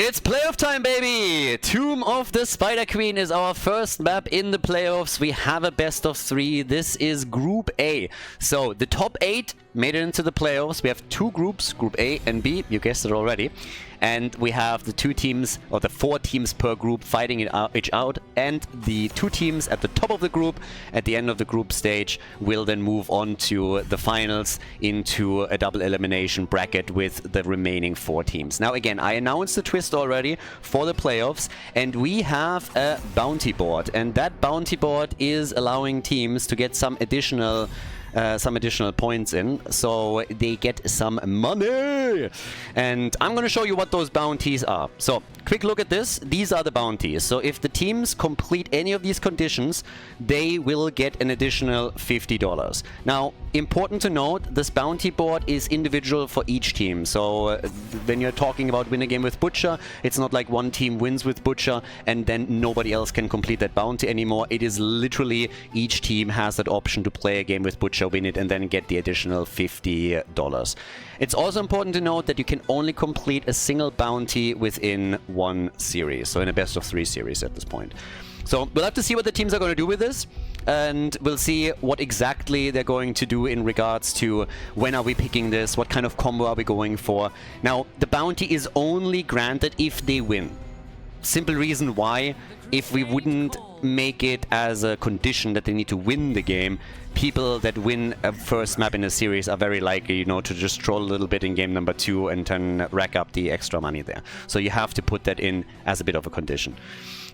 It's playoff time, baby! Tomb of the Spider Queen is our first map in the playoffs. We have a best of 3. This is Group A. So, the top 8 made it into the playoffs. We have 2 groups, Group A and B, you guessed it already. And we have the 2 teams, or the 4 teams per group fighting each out. And the 2 teams at the top of the group, at the end of the group stage, will then move on to the finals into a double elimination bracket with the remaining 4 teams. Now again, I announced the twist already for the playoffs, and we have a bounty board. And that bounty board is allowing teams to get some additional points in, so they get some money. And I'm going to show you what those bounties are. So, quick look at this. These are the bounties. So, if the teams complete any of these conditions, they will get an additional $50. Now, important to note, this bounty board is individual for each team. So, when you're talking about win a game with Butcher, it's not like one team wins with Butcher and then nobody else can complete that bounty anymore. It is literally each team has that option to play a game with Butcher, win it, and then get the additional $50. It's also important to note that you can only complete a single bounty within one series, so in a best of 3 series at this point. So we'll have to see what the teams are going to do with this, and we'll see what exactly they're going to do in regards to when are we picking this, what kind of combo are we going for. Now, the bounty is only granted if they win. Simple reason why, if we wouldn't make it as a condition that they need to win the game, people that win a first map in a series are very likely, you know, to just troll a little bit in game number 2 and then rack up the extra money there. So you have to put that in as a bit of a condition.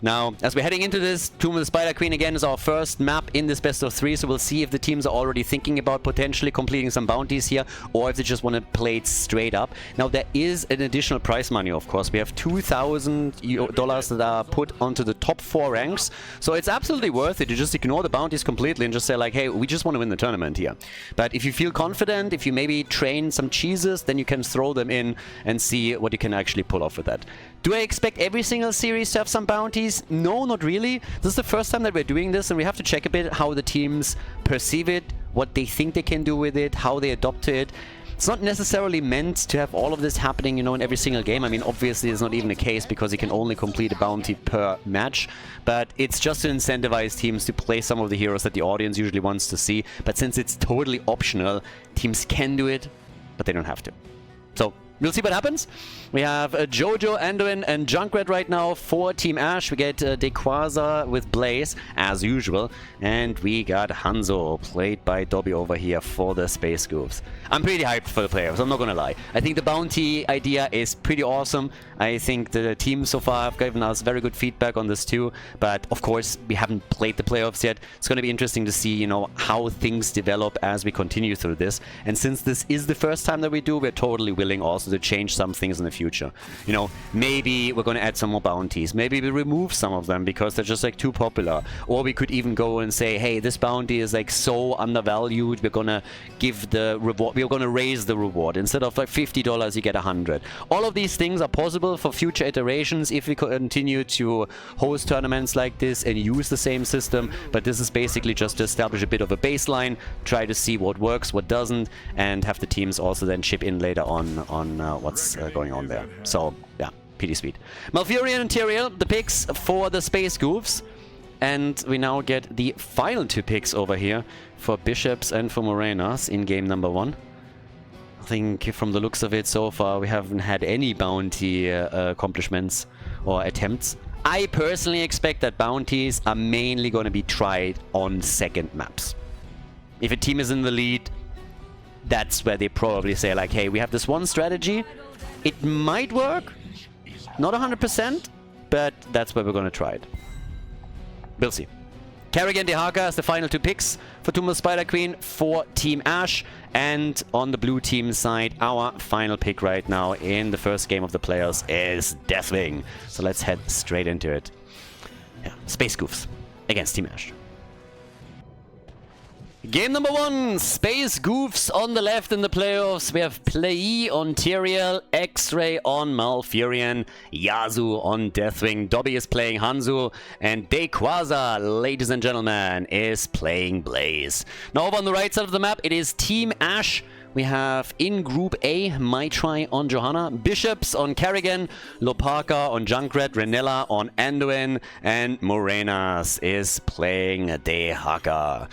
Now, as we're heading into this, Tomb of the Spider Queen again is our first map in this best of 3, so we'll see if the teams are already thinking about potentially completing some bounties here, or if they just want to play it straight up. Now, there is an additional prize money, of course. We have $2,000 that are put onto the top 4 ranks, so it's absolutely worth it to just ignore the bounties completely and just say like, hey, we just want to win the tournament here. But if you feel confident, if you maybe train some cheeses, then you can throw them in and see what you can actually pull off with that. Do I expect every single series to have some bounties? No, not really. This is the first time that we're doing this, and we have to check a bit how the teams perceive it, what they think they can do with it, how they adopt to it. It's not necessarily meant to have all of this happening, you know, in every single game. I mean, obviously it's not even the case because you can only complete a bounty per match, but it's just to incentivize teams to play some of the heroes that the audience usually wants to see. But since it's totally optional, teams can do it, but they don't have to. So, we'll see what happens. We have Jojo, Anduin, and Junkrat right now for Team Ash. We get Dequaza with Blaze, as usual. And we got Hanzo, played by Dobby over here for the Space Goofs. I'm pretty hyped for the playoffs, I'm not gonna lie. I think the bounty idea is pretty awesome. I think the team so far have given us very good feedback on this too. But, of course, we haven't played the playoffs yet. It's gonna be interesting to see, you know, how things develop as we continue through this. And since this is the first time that we do, we're totally willing also to change some things in the future. You know, maybe we're going to add some more bounties. Maybe we remove some of them because they're just like too popular. Or we could even go and say, hey, this bounty is like so undervalued, we're going to give the reward, we're going to raise the reward. Instead of like $50, you get 100. All of these things are possible for future iterations if we continue to host tournaments like this and use the same system. But this is basically just to establish a bit of a baseline, try to see what works, what doesn't, and have the teams also then chip in later on what's going on there. So, yeah, pretty sweet. Malfurion and Tyrael, the picks for the Space Goofs. And we now get the final 2 picks over here for Bishops and for Morenas in game number 1. I think from the looks of it so far, we haven't had any bounty accomplishments or attempts. I personally expect that bounties are mainly going to be tried on second maps. If a team is in the lead, that's where they probably say like, hey, we have this one strategy. It might work. Not 100%, but that's where we're going to try it. We'll see. Kerrigan Dehaka as the final 2 picks for Tomb of the Spider Queen for Team Ash. And on the blue team side, our final pick right now in the first game of the playoffs is Deathwing. So let's head straight into it. Yeah, Space Goofs against Team Ash. Game number 1, Space Goofs on the left in the playoffs. We have Play on Tyrael, X-Ray on Malfurion, Yazu on Deathwing, Dobby is playing Hanzo, and Dequaza, ladies and gentlemen, is playing Blaze. Now over on the right side of the map, it is Team Ash we have in Group A, Maitri on Johanna, Bishops on Kerrigan, Lopaka on Junkrat, Renella on Anduin, and Morenas is playing Dehaka.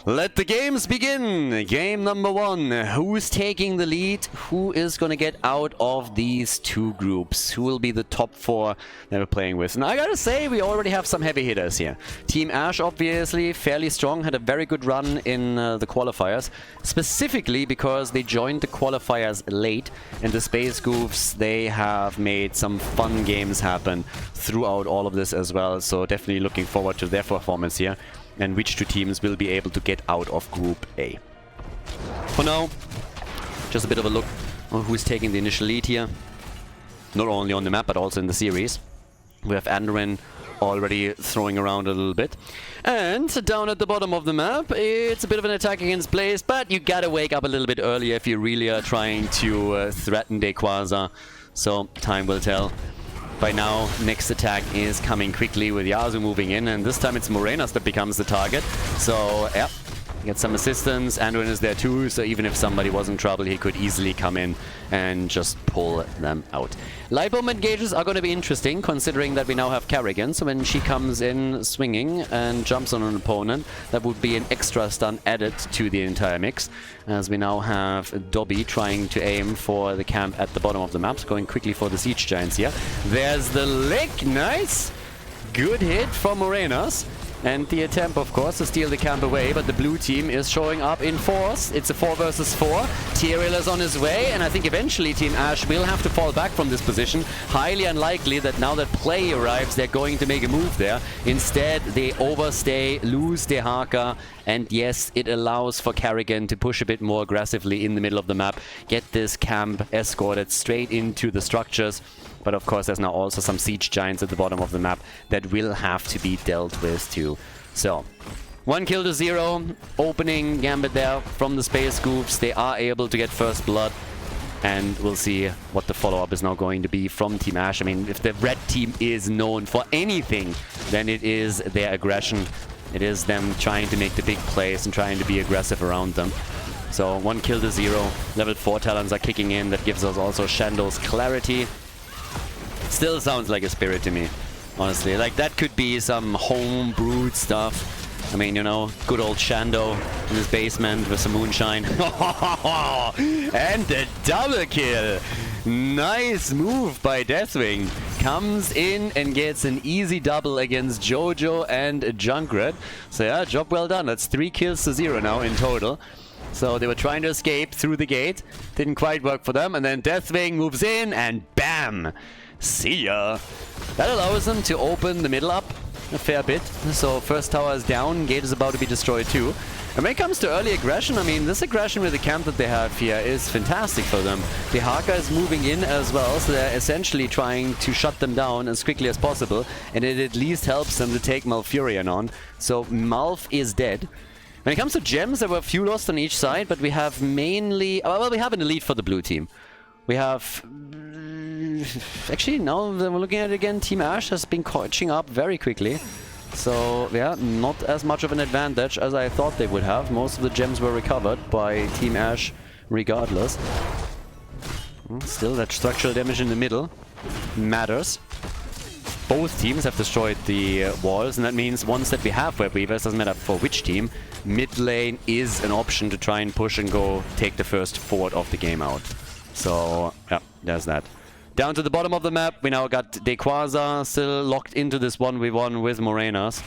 Let the games begin! Game number 1. Who's taking the lead? Who is going to get out of these two groups? Who will be the top 4 that we're playing with? And I gotta say, we already have some heavy hitters here. Team Ash, obviously, fairly strong. Had a very good run in the qualifiers. Specifically because they joined the qualifiers late. And the Space Goofs, they have made some fun games happen throughout all of this as well. So definitely looking forward to their performance here. And which two teams will be able to get out of Group A. For now, just a bit of a look on who's taking the initial lead here. Not only on the map, but also in the series. We have Anduin already throwing around a little bit. And down at the bottom of the map, it's a bit of an attack against Blaze, but you gotta wake up a little bit earlier if you really are trying to threaten Dequaza. So, time will tell. By now, next attack is coming quickly with Yasuo moving in, and this time it's Morenas that becomes the target. So, yeah, get some assistance. Anduin is there too, so even if somebody was in trouble, he could easily come in and just pull them out. Light bomb engages are going to be interesting, considering that we now have Kerrigan. So when she comes in swinging and jumps on an opponent, that would be an extra stun added to the entire mix. As we now have Dobby trying to aim for the camp at the bottom of the map, going quickly for the Siege Giants here. There's the lick, nice! Good hit from Morenas. And the attempt, of course, to steal the camp away, but the blue team is showing up in force. It's a 4 versus 4. Tyrael is on his way, and I think eventually Team Ash will have to fall back from this position. Highly unlikely that now that Play arrives, they're going to make a move there. Instead, they overstay, lose Dehaka, and yes, it allows for Kerrigan to push a bit more aggressively in the middle of the map, get this camp escorted straight into the structures. But of course, there's now also some Siege Giants at the bottom of the map that will have to be dealt with too. So, 1 kill to 0. Opening gambit there from the Space Goofs. They are able to get first blood. And we'll see what the follow-up is now going to be from Team Ash. I mean, if the red team is known for anything, then it is their aggression. It is them trying to make the big plays and trying to be aggressive around them. So, 1 kill to 0. Level 4 talents are kicking in. That gives us also Shando's clarity. Still sounds like a spirit to me, honestly. Like, that could be some home-brewed stuff. I mean, you know, good old Shando in his basement with some moonshine. And the double kill! Nice move by Deathwing. Comes in and gets an easy double against Jojo and Junkrat. So yeah, job well done. That's 3 kills to 0 now in total. So they were trying to escape through the gate. Didn't quite work for them. And then Deathwing moves in and bam! See ya! That allows them to open the middle up a fair bit. So first tower is down, gate is about to be destroyed too. And when it comes to early aggression, I mean, this aggression with the camp that they have here is fantastic for them. Dehaka is moving in as well, so they're essentially trying to shut them down as quickly as possible. And it at least helps them to take Malfurion on. So Malf is dead. When it comes to gems, there were a few lost on each side, but we have mainly... well, we have an elite for the blue team. We have... Actually, now that we're looking at it again, Team Ash has been catching up very quickly. So, yeah, not as much of an advantage as I thought they would have. Most of the gems were recovered by Team Ash regardless. Still, that structural damage in the middle matters. Both teams have destroyed the walls, and that means once that we have Web Weavers, doesn't matter for which team, mid lane is an option to try and push and go take the first forward of the game out. So, yeah, there's that. Down to the bottom of the map, we now got Dequaza still locked into this 1v1 with Morenas.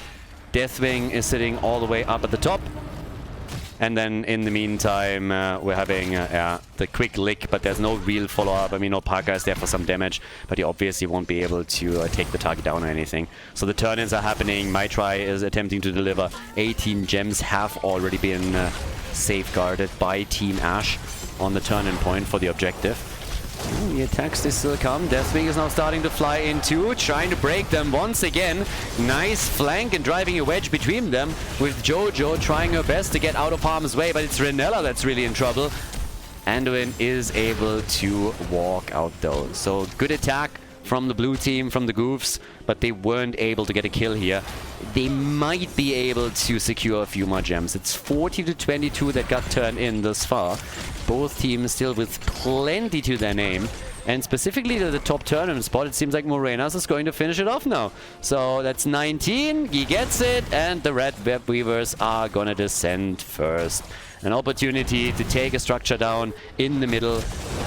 Deathwing is sitting all the way up at the top. And then in the meantime, we're having the quick lick, but there's no real follow-up. I mean, Opaka is there for some damage, but he obviously won't be able to take the target down or anything. So the turn-ins are happening. Maitri is attempting to deliver. 18 gems have already been safeguarded by Team Ash on the turn-in point for the objective. The attacks, they still come. Deathwing is now starting to fly in too, trying to break them once again. Nice flank and driving a wedge between them, with Jojo trying her best to get out of harm's way, but it's Renella that's really in trouble. Anduin is able to walk out though. So good attack from the blue team, from the Goofs, but they weren't able to get a kill here. they might be able to secure a few more gems. It's 40 to 22 that got turned in thus far. Both teams still with plenty to their name. And specifically to the top tournament spot, it seems like Morenas is going to finish it off now. So that's 19. He gets it. And the Red Web Weavers are going to descend first. An opportunity to take a structure down in the middle,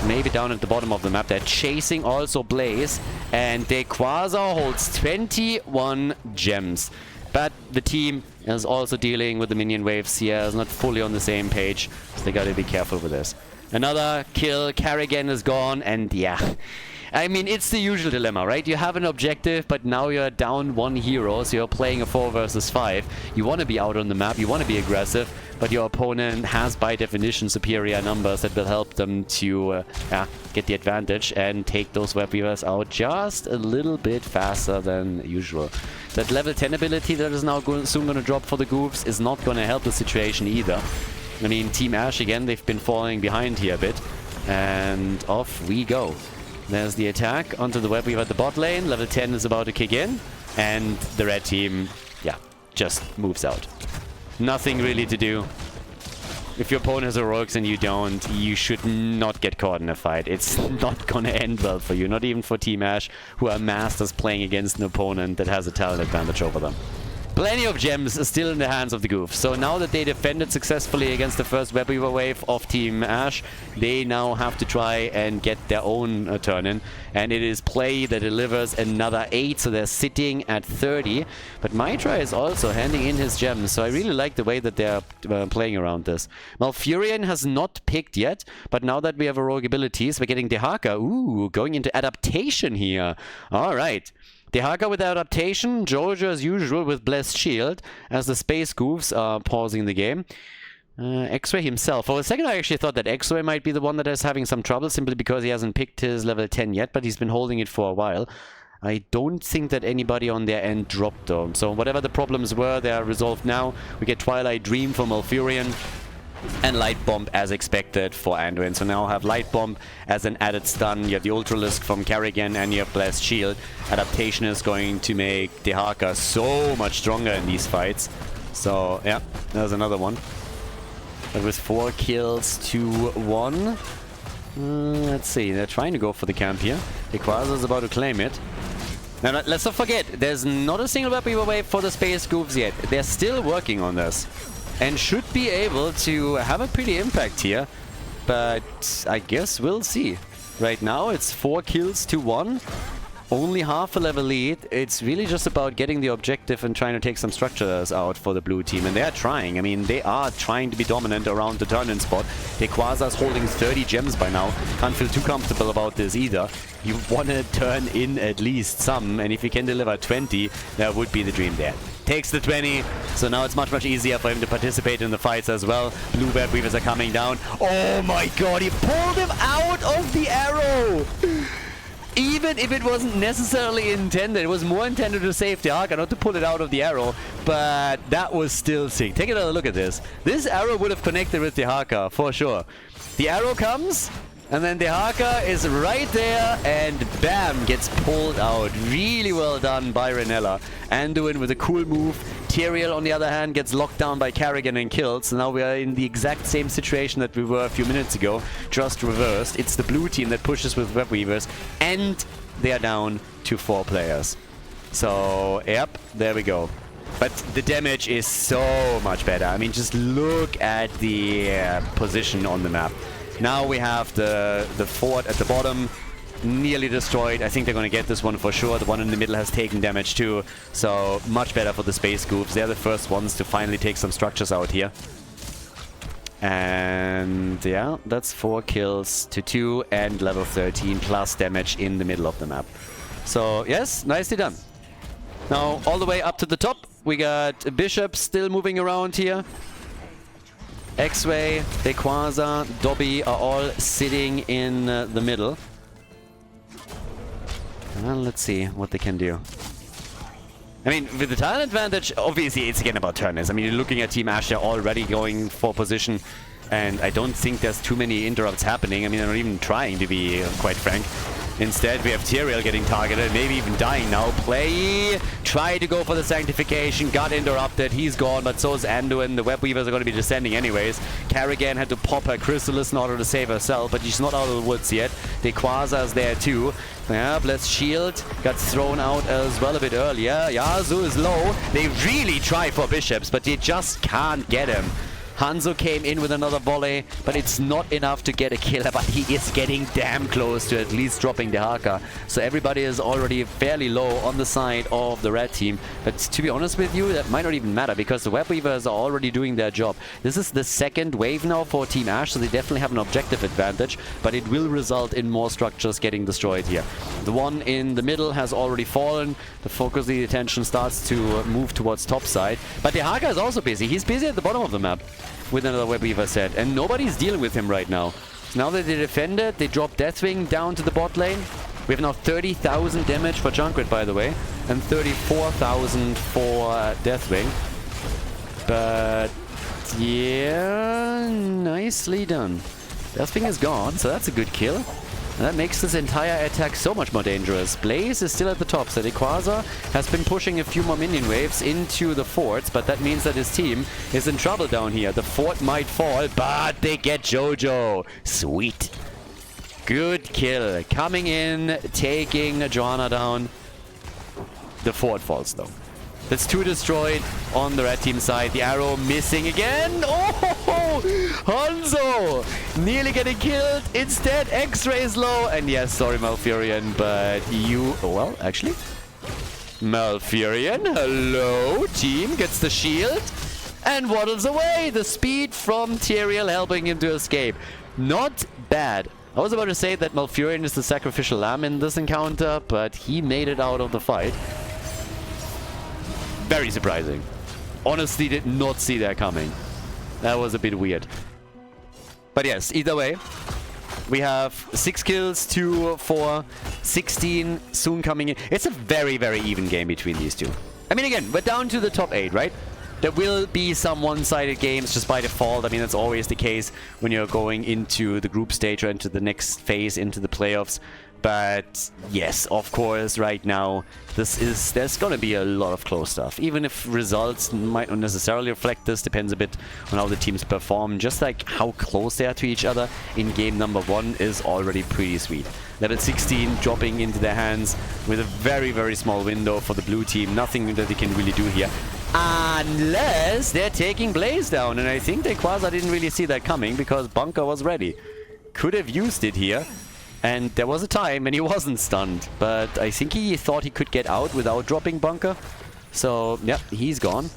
maybe down at the bottom of the map. They're chasing also Blaze. And Quasar holds 21 gems. But the team is also dealing with the minion waves here. Is not fully on the same page. So they got to be careful with this. Another kill, Carrigan is gone, and yeah. I mean, it's the usual dilemma, right? You have an objective, but now you're down one hero, so you're playing a 4 versus 5. You want to be out on the map, you want to be aggressive, but your opponent has, by definition, superior numbers that will help them to get the advantage and take those web weavers out just a little bit faster than usual. That level 10 ability that is now soon going to drop for the Goofs is not going to help the situation either. I mean, Team Ash, again, they've been falling behind here a bit. And off we go. There's the attack onto the web weaver at the bot lane. Level 10 is about to kick in. And the red team, yeah, just moves out. Nothing really to do. If your opponent has heroics and you don't, you should not get caught in a fight. It's not gonna end well for you. Not even for Team Ash, who are masters playing against an opponent that has a talent advantage over them. Plenty of gems still in the hands of the Goofs. So now that they defended successfully against the first web weaver wave of Team Ash, they now have to try and get their own turn in. And it is Play that delivers another 8, so they're sitting at 30. But Mitra is also handing in his gems, so I really like the way that they're playing around this. Malfurion has not picked yet, but now that we have heroic abilities, we're getting Dehaka. Ooh, going into adaptation here. All right. Dehaka with adaptation, Jojo as usual with Blessed Shield, as the Space Goofs are pausing the game. X-Ray himself. For a second I actually thought that X-Ray might be the one that is having some trouble, simply because he hasn't picked his level 10 yet, but he's been holding it for a while. I don't think that anybody on their end dropped though. So whatever the problems were, they are resolved now. We get Twilight Dream for Malfurion. And Light Bomb as expected for Anduin. So now have Light Bomb as an added stun. You have the Ultralisk from Carrigan and you have Blessed Shield. Adaptation is going to make Dehaka so much stronger in these fights. So yeah, there's another one. But with 4 kills to 1. Let's see, they're trying to go for the camp here. Quasar is about to claim it. Now let's not forget, there's not a single web weaver wave for the Space Goofs yet. They're still working on this. And should be able to have a pretty impact here. But I guess we'll see. Right now it's 4 kills to 1. Only half a level lead. It's really just about getting the objective and trying to take some structures out for the blue team. And they are trying. I mean, they are trying to be dominant around the turn-in spot. Quasar's holding 30 gems by now. Can't feel too comfortable about this either. You want to turn in at least some. And if you can deliver 20, that would be the dream there. Takes the 20, so now it's much easier for him to participate in the fights as well. Blue web weavers are coming down. Oh my god, he pulled him out of the arrow! Even if it wasn't necessarily intended, it was more intended to save Dehaka, not to pull it out of the arrow, but that was still sick. Take another look at this. This arrow would have connected with Dehaka, for sure. The arrow comes, and then Dehaka is right there, and bam, gets pulled out. Really well done by Renella. Anduin with a cool move. Tyrael, on the other hand, gets locked down by Carrigan and killed. So now we are in the exact same situation that we were a few minutes ago, just reversed. It's the blue team that pushes with web weavers, and they are down to 4 players. So, yep, there we go. But the damage is so much better. I mean, just look at the position on the map. Now we have the fort at the bottom nearly destroyed. I think they're going to get this one for sure. The one in the middle has taken damage too. So much better for the Space Goofs. They're the first ones to finally take some structures out here. And yeah, that's 4 kills to 2 and level 13 plus damage in the middle of the map. So yes, nicely done. Now all the way up to the top, we got Bishop still moving around here. X-Ray, Quasar, Dobby are all sitting in the middle. Well, let's see what they can do. I mean, with the talent advantage, obviously it's again about turners. I mean, you're looking at Team Ash, they're already going for position, and I don't think there's too many interrupts happening. I mean, they're not even trying, to be quite frank. Instead, we have Tyrael getting targeted, maybe even dying now. Play, try to go for the Sanctification, got interrupted, he's gone, but so is Anduin. The Web Weavers are going to be descending anyways. Kerrigan had to pop her Chrysalis in order to save herself, but she's not out of the woods yet. Dequaza's there too. Yeah, Bless Shield got thrown out as well a bit earlier. Yasuo is low. They really try for Bishops, but they just can't get him. Hanzo came in with another volley, but it's not enough to get a kill, but he is getting damn close to at least dropping the Haka. So everybody is already fairly low on the side of the red team. But to be honest with you, that might not even matter because the Web Weavers are already doing their job. This is the second wave now for Team Ashe, so they definitely have an objective advantage, but it will result in more structures getting destroyed here. The one in the middle has already fallen. The focus, the attention starts to move towards top side. But the Haka is also busy. He's busy at the bottom of the map with another Web Weaver set, and nobody's dealing with him right now. So now that they defended, they drop Deathwing down to the bot lane. We have now 30,000 damage for Junkrat, by the way, and 34,000 for Deathwing. But yeah, nicely done. Deathwing is gone, so that's a good kill. And that makes this entire attack so much more dangerous. Blaze is still at the top, so Dequaza has been pushing a few more minion waves into the forts, but that means that his team is in trouble down here. The fort might fall, but they get Jojo. Sweet. Good kill. Coming in, taking Johanna down. The fort falls, though. That's 2 destroyed on the red team side. The arrow missing again. Oh, Hanzo nearly getting killed. Instead, X-Ray is low. And yes, sorry, Malfurion, but you... Well, actually... Malfurion, hello. Team gets the shield and waddles away. The speed from Tyrael helping him to escape. Not bad. I was about to say that Malfurion is the sacrificial lamb in this encounter, but he made it out of the fight. Very surprising. Honestly, did not see that coming. That was a bit weird. But yes, either way, we have 6 kills, 2 for 16 soon coming in. It's a very, very even game between these two. I mean, again, we're down to the top 8, right? There will be some one-sided games just by default. I mean, that's always the case when you're going into the group stage or into the next phase, into the playoffs. But yes, of course, right now, there's going to be a lot of close stuff. Even if results might not necessarily reflect this, depends a bit on how the teams perform. Just like how close they are to each other in game number 1 is already pretty sweet. Level 16 dropping into their hands with a very, very small window for the blue team. Nothing that they can really do here. Unless they're taking Blaze down. And I think Dequaza didn't really see that coming because Bunker was ready. Could have used it here. And there was a time when he wasn't stunned, but I think he thought he could get out without dropping Bunker. So, yeah, he's gone.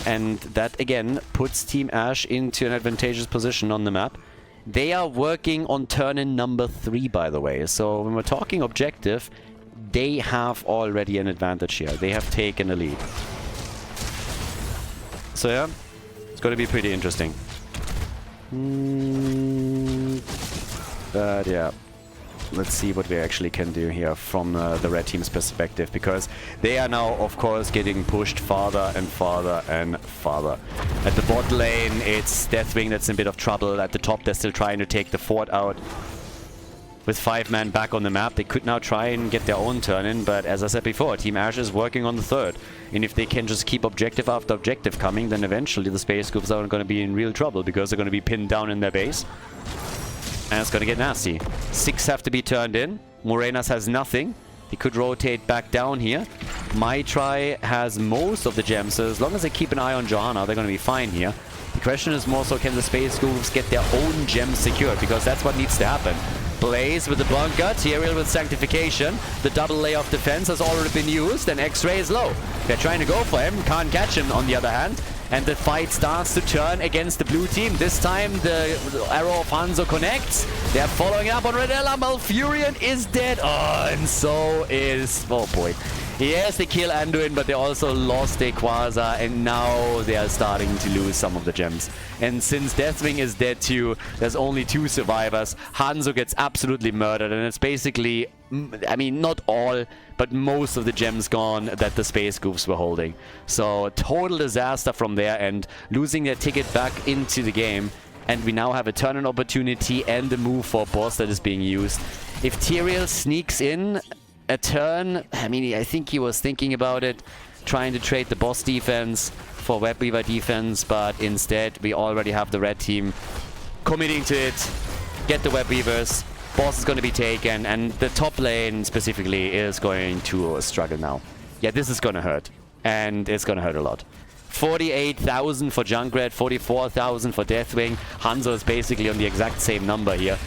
And that, again, puts Team Ashe into an advantageous position on the map. They are working on turn-in number 3, by the way. So, when we're talking objective, they have already an advantage here. They have taken a lead. So, yeah, it's going to be pretty interesting. But, yeah. Let's see what we actually can do here from the red team's perspective, because they are now, of course, getting pushed farther and farther and farther. At the bot lane, it's Deathwing that's in a bit of trouble. At the top, they're still trying to take the fort out. With 5 men back on the map, they could now try and get their own turn in, but as I said before, Team Ashe is working on the 3rd. And if they can just keep objective after objective coming, then eventually the Space Goofs are going to be in real trouble, because they're going to be pinned down in their base. And it's going to get nasty. 6 have to be turned in. Morenas has nothing. He could rotate back down here. Maitri has most of the gems, so as long as they keep an eye on Johanna, they're going to be fine here. The question is more so, can the Space Goofs get their own gems secured? Because that's what needs to happen. Blaze with the bunker, Tyrael with Sanctification. The double layer of defense has already been used, and X-Ray is low. They're trying to go for him, can't catch him on the other hand. And the fight starts to turn against the blue team. This time the arrow of Hanzo connects. They're following up on Redella. Malfurion is dead. Oh, and so is... Oh boy. Yes, they kill Anduin, but they also lost Dequaza, and now they are starting to lose some of the gems. And since Deathwing is dead too, there's only 2 survivors. Hanzo gets absolutely murdered, and it's basically, I mean, not all, but most of the gems gone that the Space Goofs were holding. So, total disaster from there, and losing their ticket back into the game. And we now have a turn-in opportunity and a move for boss that is being used. If Tyrael sneaks in a turn, I mean, I think he was thinking about it, trying to trade the boss defense for Web Weaver defense, but instead we already have the red team committing to it. Get the Web Weavers. Boss is going to be taken, and the top lane specifically is going to struggle now. Yeah, this is going to hurt, and it's going to hurt a lot. 48,000 for Junkrat, 44,000 for Deathwing. Hanzo is basically on the exact same number here,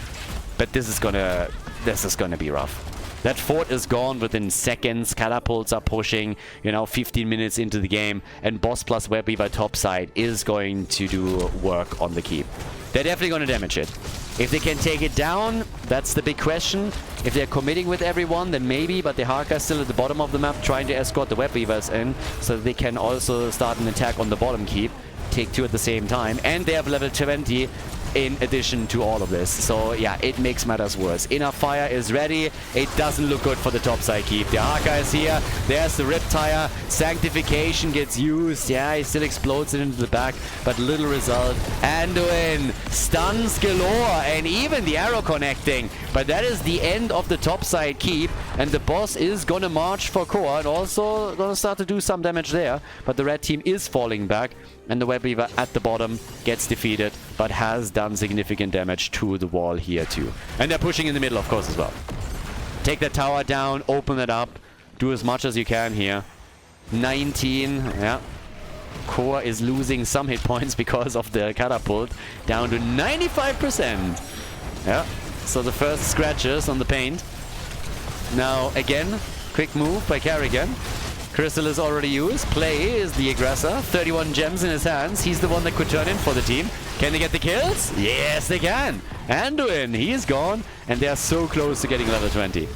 but this is gonna be rough. That fort is gone within seconds. Catapults are pushing, you know, 15 minutes into the game, and boss plus Web Weaver topside is going to do work on the keep. They're definitely going to damage it. If they can take it down, that's the big question. If they're committing with everyone, then maybe, but the Harka is still at the bottom of the map trying to escort the Web Weavers in, so that they can also start an attack on the bottom keep, take two at the same time, and they have level 20 in addition to all of this. So yeah, it makes matters worse. Inner Fire is ready. It doesn't look good for the topside keep. The Harka is here. There's the Riptire. Sanctification gets used. Yeah, he still explodes it into the back, but little result. Anduin stuns galore, and even the arrow connecting. But that is the end of the topside keep, and the boss is gonna march for core and also gonna start to do some damage there. But the red team is falling back, and the Web Weaver at the bottom gets defeated, but has done significant damage to the wall here too. And they're pushing in the middle, of course, as well. Take the tower down, open it up, do as much as you can here. 19, yeah. Core is losing some hit points because of the catapult, down to 95%. Yeah, so the first scratches on the paint. Now, again, quick move by Kerrigan. Crystal is already used. Play is the aggressor. 31 gems in his hands. He's the one that could turn in for the team. Can they get the kills? Yes, they can. Anduin, he is gone. And they are so close to getting level 20.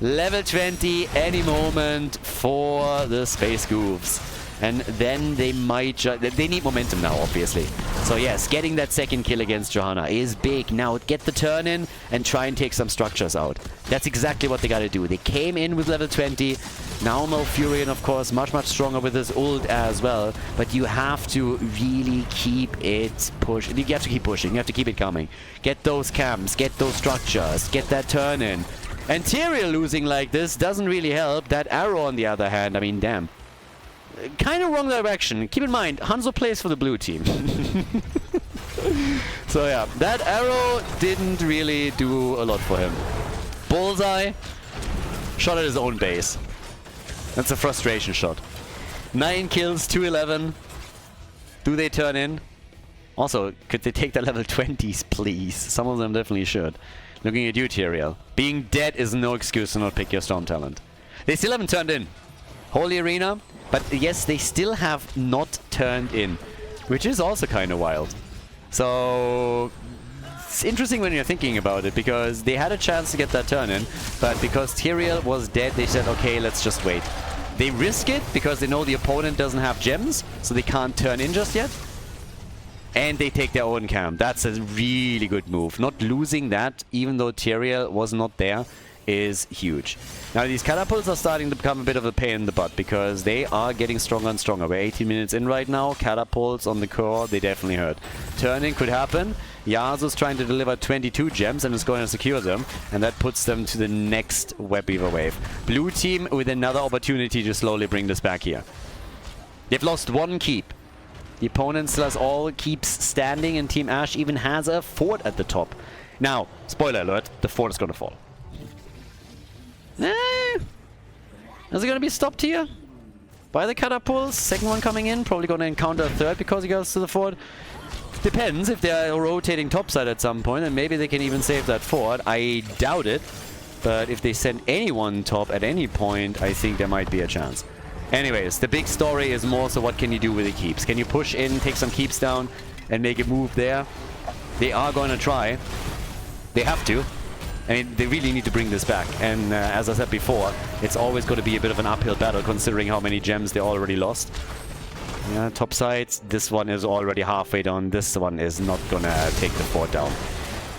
Level 20 any moment for the Space Goofs. And then they might... They need momentum now, obviously. So yes, getting that second kill against Johanna is big. Now get the turn in and try and take some structures out. That's exactly what they gotta do. They came in with level 20. Now Malfurion, of course, much stronger with his ult as well. But you have to really keep it pushing. You have to keep pushing. You have to keep it coming. Get those camps. Get those structures. Get that turn in. And Tyrael losing like this doesn't really help. That arrow, on the other hand, I mean, damn. Kind of wrong direction. Keep in mind, Hanzo plays for the blue team. So yeah, that arrow didn't really do a lot for him. Bullseye. Shot at his own base. That's a frustration shot. 9 kills, 211. Do they turn in? Also, could they take the level 20s, please? Some of them definitely should. Looking at you, Tyrael. Being dead is no excuse to not pick your Storm talent. They still haven't turned in. Holy Arena. But yes, they still have not turned in, which is also kind of wild. So it's interesting when you're thinking about it, because they had a chance to get that turn in, but because Tyrael was dead, they said, okay, let's just wait. They risk it because they know the opponent doesn't have gems, so they can't turn in just yet. And they take their own camp. That's a really good move. Not losing that, even though Tyrael was not there, is huge. Now these catapults are starting to become a bit of a pain in the butt, because they are getting stronger and stronger. We're 18 minutes in right now. Catapults on the core, they definitely hurt. Turning could happen. Yasuo's trying to deliver 22 gems and is going to secure them, and that puts them to the next Web Weaver wave. Blue team with another opportunity to slowly bring this back here. They've lost one keep. The opponent still has all keeps standing, and Team Ash even has a fort at the top. Now, spoiler alert, the fort is going to fall. Is it going to be stopped here? By the catapults? Second one coming in, probably going to encounter a third because he goes to the fort. Depends if they are rotating topside at some point, and maybe they can even save that fort. I doubt it, but if they send anyone top at any point, I think there might be a chance. Anyways, the big story is more so what can you do with the keeps? Can you push in, take some keeps down, and make a move there? They are going to try. They have to. I mean, they really need to bring this back. And as I said before, it's always going to be a bit of an uphill battle considering how many gems they already lost. Yeah, top sides. This one is already halfway down. This one is not going to take the fort down.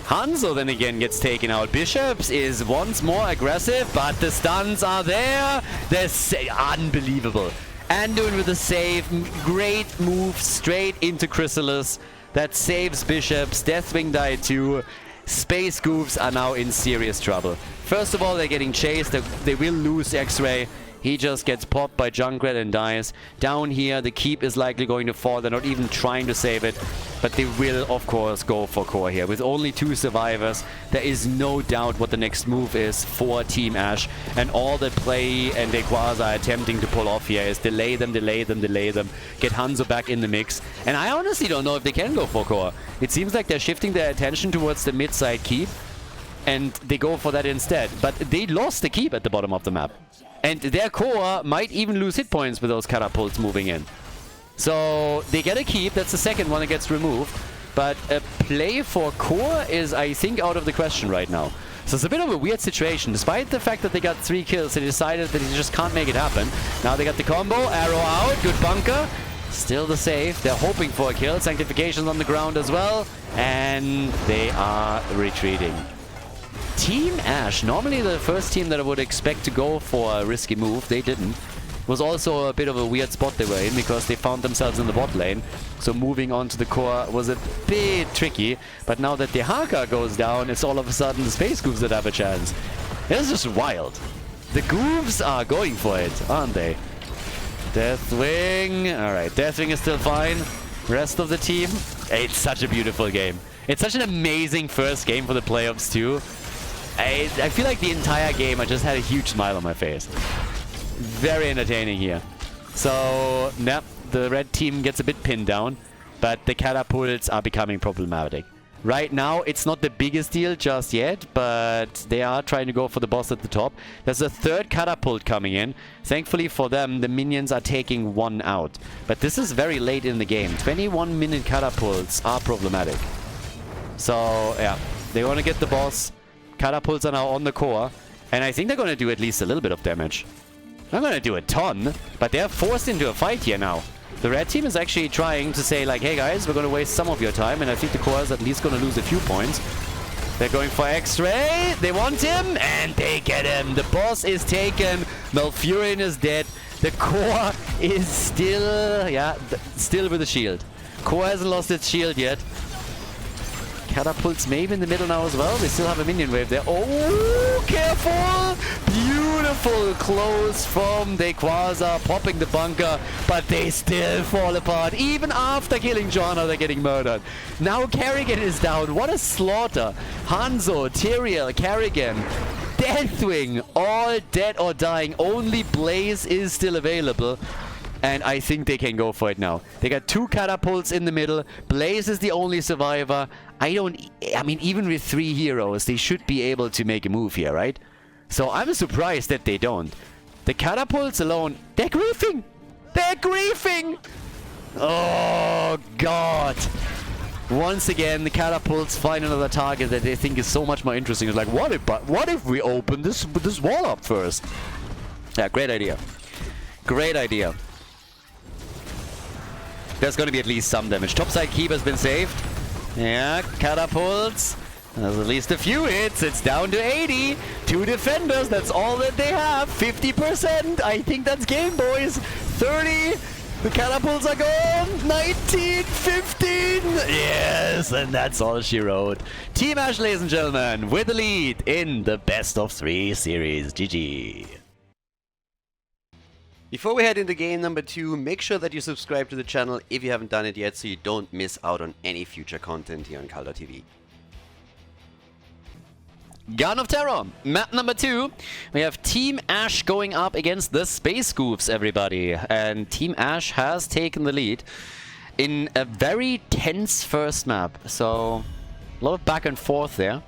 Hanzo then again gets taken out. Bishops is once more aggressive, but the stuns are there. They're unbelievable. Anduin with a save. Great move straight into Chrysalis. That saves Bishops. Deathwing died too. Space Goofs are now in serious trouble. First of all, they're getting chased. They will lose X-Ray. He just gets popped by Junkrat and dies. Down here, the keep is likely going to fall. They're not even trying to save it. But they will, of course, go for core here. With only 2 survivors, there is no doubt what the next move is for Team Ash. And all that Play and Rayquaza are attempting to pull off here is delay them, delay them, delay them. Get Hanzo back in the mix. And I honestly don't know if they can go for core. It seems like they're shifting their attention towards the mid-side keep. And they go for that instead. But they lost the keep at the bottom of the map. And their core might even lose hit points with those catapults moving in. So they get a keep. That's the second one that gets removed. But a play for core is, I think, out of the question right now. So it's a bit of a weird situation. Despite the fact that they got 3 kills, they decided that they just can't make it happen. Now they got the combo. Arrow out. Good bunker. Still the save. They're hoping for a kill. Sanctification's on the ground as well. And they are retreating. Team Ash, normally the first team that I would expect to go for a risky move, they didn't. It was also a bit of a weird spot they were in because they found themselves in the bot lane. So moving on to the core was a bit tricky. But now that the Haka goes down, it's all of a sudden the Space Goofs that have a chance. It's just wild. The Goofs are going for it, aren't they? Deathwing. Alright, Deathwing is still fine. Rest of the team. It's such a beautiful game. It's such an amazing first game for the playoffs too. I feel like the entire game I just had a huge smile on my face. Very entertaining here. So, yeah, the red team gets a bit pinned down, but the catapults are becoming problematic. Right now, it's not the biggest deal just yet, but they are trying to go for the boss at the top. There's a third catapult coming in. Thankfully for them, the minions are taking 1 out. But this is very late in the game. 21-minute catapults are problematic. So, yeah, they want to get the boss. Catapults are now on the core, and I think they're going to do at least a little bit of damage. Not going to do a ton, but they're forced into a fight here now. The red team is actually trying to say, like, hey guys, we're going to waste some of your time, and I think the core is at least going to lose a few points. They're going for X-Ray. They want him, and they get him. The boss is taken. Malfurion is dead. The core is still, yeah, still with the shield. Core hasn't lost its shield yet. Catapults maybe in the middle now as well. They still have a minion wave there. Oh, careful! Beautiful close from Rayquaza, popping the bunker, but they still fall apart. Even after killing Johanna, they're getting murdered. Now Kerrigan is down. What a slaughter. Hanzo, Tyrael, Kerrigan, Deathwing, all dead or dying. Only Blaze is still available. And I think they can go for it now. They got 2 catapults in the middle. Blaze is the only survivor. I mean, even with 3 heroes, they should be able to make a move here, right? So I'm surprised that they don't. The catapults alone, they're griefing! They're griefing! Oh, God. Once again, the catapults find another target that they think is so much more interesting. It's like, what if we open this wall up first? Yeah, great idea. Great idea. There's going to be at least some damage. Topside keep has been saved. Yeah, catapults. There's at least a few hits. It's down to 80. 2 defenders. That's all that they have. 50%. I think that's game, boys. 30. The catapults are gone. 19. 15. Yes, and that's all she wrote. Team Ash, ladies and gentlemen, with the lead in the best of 3 series. GG. Before we head into game number 2, make sure that you subscribe to the channel if you haven't done it yet so you don't miss out on any future content here on Khaldor TV. Gun of Terror, map number 2. We have Team Ash going up against the Space Goofs, everybody. And Team Ash has taken the lead in a very tense first map. So, a lot of back and forth there.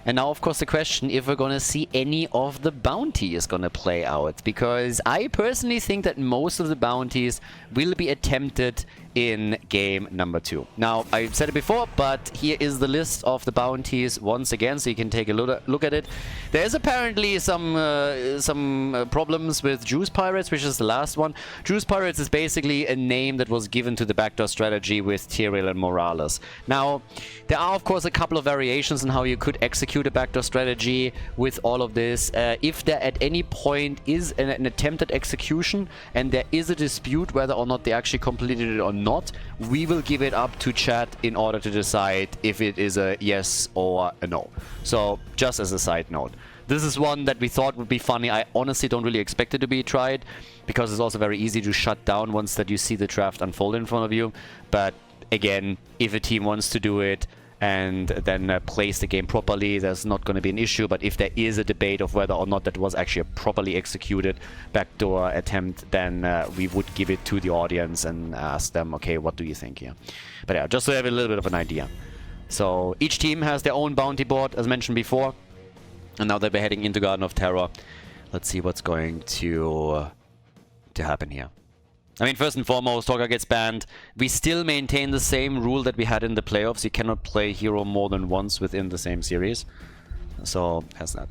And now, of course, the question if we're going to see any of the bounties going to play out. Because I personally think that most of the bounties will be attempted in game number 2. Now, I said it before, but here is the list of the bounties once again, so you can take a look at it. There's apparently some problems with Juice Pirates, which is the last one. Juice Pirates is basically a name that was given to the backdoor strategy with Tyrael and Morales. Now, there are, of course, a couple of variations on how you could execute a backdoor strategy with all of this. If there at any point is an attempted execution and there is a dispute whether or not they actually completed it or not, we will give it up to chat in order to decide if it is a yes or a no. So, just as a side note. This is one that we thought would be funny. I honestly don't really expect it to be tried, because it's also very easy to shut down once that you see the draft unfold in front of you. But again, if a team wants to do it and then plays the game properly, there's not going to be an issue. But if there is a debate of whether or not that was actually a properly executed backdoor attempt, then we would give it to the audience and ask them, okay, what do you think here? But yeah, just so you have a little bit of an idea. So each team has their own bounty board, as mentioned before. And now that we're heading into Garden of Terror, let's see what's going to happen here. I mean, first and foremost, Hogger gets banned. We still maintain the same rule that we had in the playoffs. You cannot play hero more than once within the same series. So, has that.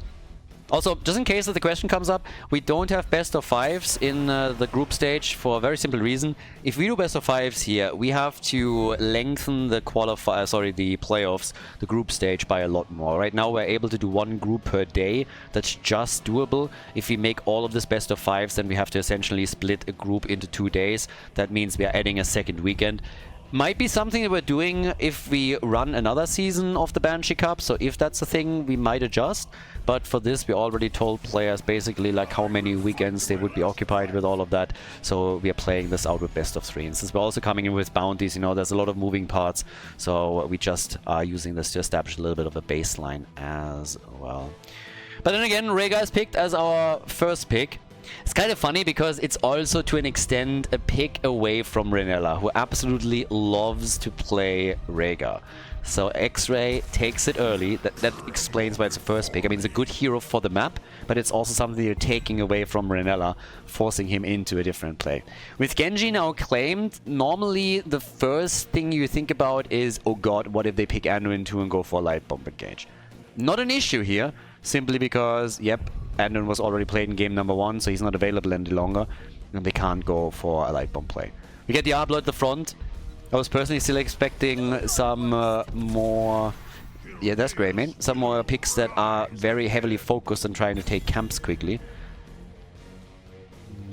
Also, just in case that the question comes up, we don't have best of fives in the group stage for a very simple reason. If we do best of fives here, we have to lengthen the playoffs, the group stage, by a lot more. Right now, we're able to do one group per day. That's just doable. If we make all of this best of fives, then we have to essentially split a group into 2 days. That means we are adding a second weekend. Might be something that we're doing if we run another season of the Banshee Cup, so if that's a thing, we might adjust. But for this, we already told players basically like how many weekends they would be occupied with all of that, so we are playing this out with best of 3. And since we're also coming in with bounties, you know, there's a lot of moving parts, so we just are using this to establish a little bit of a baseline as well. But then again, Rhaegar is picked as our first pick. It's kind of funny because it's also, to an extent, a pick away from Renella, who absolutely loves to play Rhaegar. So X-Ray takes it early. That explains why it's the first pick. I mean, it's a good hero for the map, but it's also something you're taking away from Renella, forcing him into a different play. With Genji now claimed, normally the first thing you think about is, oh god, what if they pick Anduin 2 and go for a light bomb engage? Not an issue here, simply because, yep, Anduin was already played in game number 1, so he's not available any longer, and they can't go for a light bomb play. We get Diablo at the front. I was personally still expecting some more... Yeah, that's great, man. Some more picks that are very heavily focused on trying to take camps quickly.